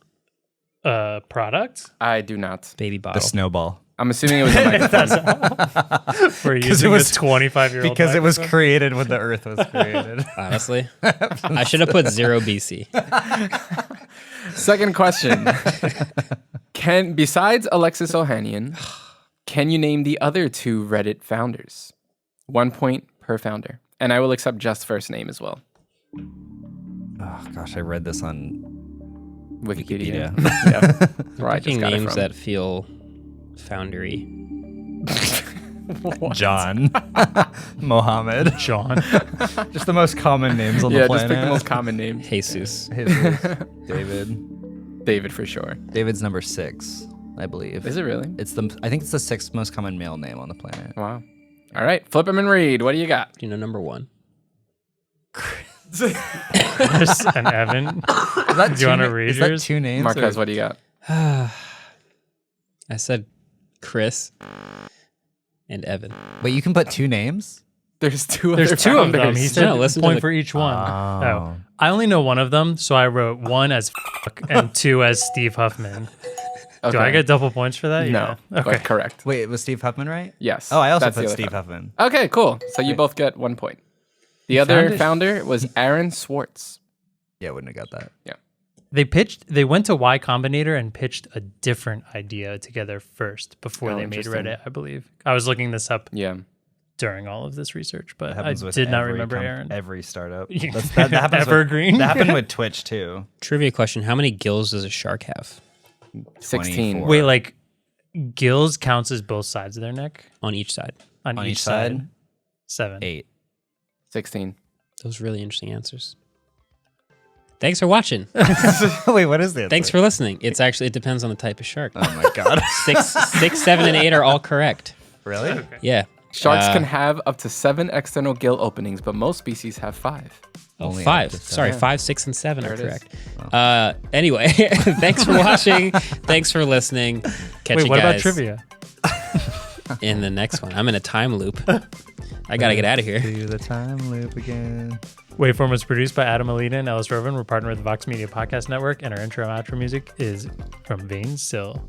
product? I do not. Baby bottle. The snowball. I'm assuming it was a microphone. We're using this 25-year-old because it was created when the Earth was created. Honestly, I should have put 0 BC. Second question. Besides Alexis Ohanian, can you name the other 2 Reddit founders? 1 point per founder. And I will accept just first name as well. Oh, gosh, I read this on Wikipedia. Yeah. Right. Picking names that feel foundery. John. Mohammed. John. Just the most common names on the planet. Yeah, just pick the most common name. Jesus. David. David for sure. David's number 6, I believe. Is it really? I think it's the 6th most common male name on the planet. Wow. All right, flip him and read. What do you got? Do you know number 1? Chris and Evan. Do you want to read is yours? That 2 names? Marquez, what do you got? I said Chris and Evan. Wait, you can put 2 names? There's 2 There's other 2 of them. founders. He said No, listen point to the- for each one. Oh. I only know one of them, so I wrote 1 as and 2 as Steve Huffman. Okay. Do I get double points for that? No. Yeah. Okay. But correct. Wait, was Steve Huffman right? Yes. Oh, I also that's the put other Steve founder. Huffman. Okay, cool. So you both get 1 point. The other founder was Aaron Swartz. Yeah, I wouldn't have got that. Yeah. They went to Y Combinator and pitched a different idea together first before they made interesting. Reddit, I believe. I was looking this up Yeah. during all of this research, but I Happens with did not every remember Aaron. Every startup. Yeah. That happens Evergreen. That happened with Twitch too. Trivia question. How many gills does a shark have 16. 24. Wait, like gills counts as both sides of their neck? on each side? On each side? 7. 8. 16. Those really interesting answers. Thanks for watching. Wait, what is the Thanks for listening. It depends on the type of shark. Oh my god. 6, 7, and 8 are all correct. Really? Okay. Yeah. Sharks can have up to 7 external gill openings, but most species have 5. Oh, Only 5. up to Sorry, 7. 5, 6, and 7 There are it is. correct. Anyway, thanks for watching. Thanks for listening. Catch Wait, you what about guys trivia? in the next one. I'm in a time loop. I got to get out of here. Do the time loop again. Waveform was produced by Adam Alita and Ellis Rovin. We're partnered with the Vox Media Podcast Network, and our intro and outro music is from Vane Still.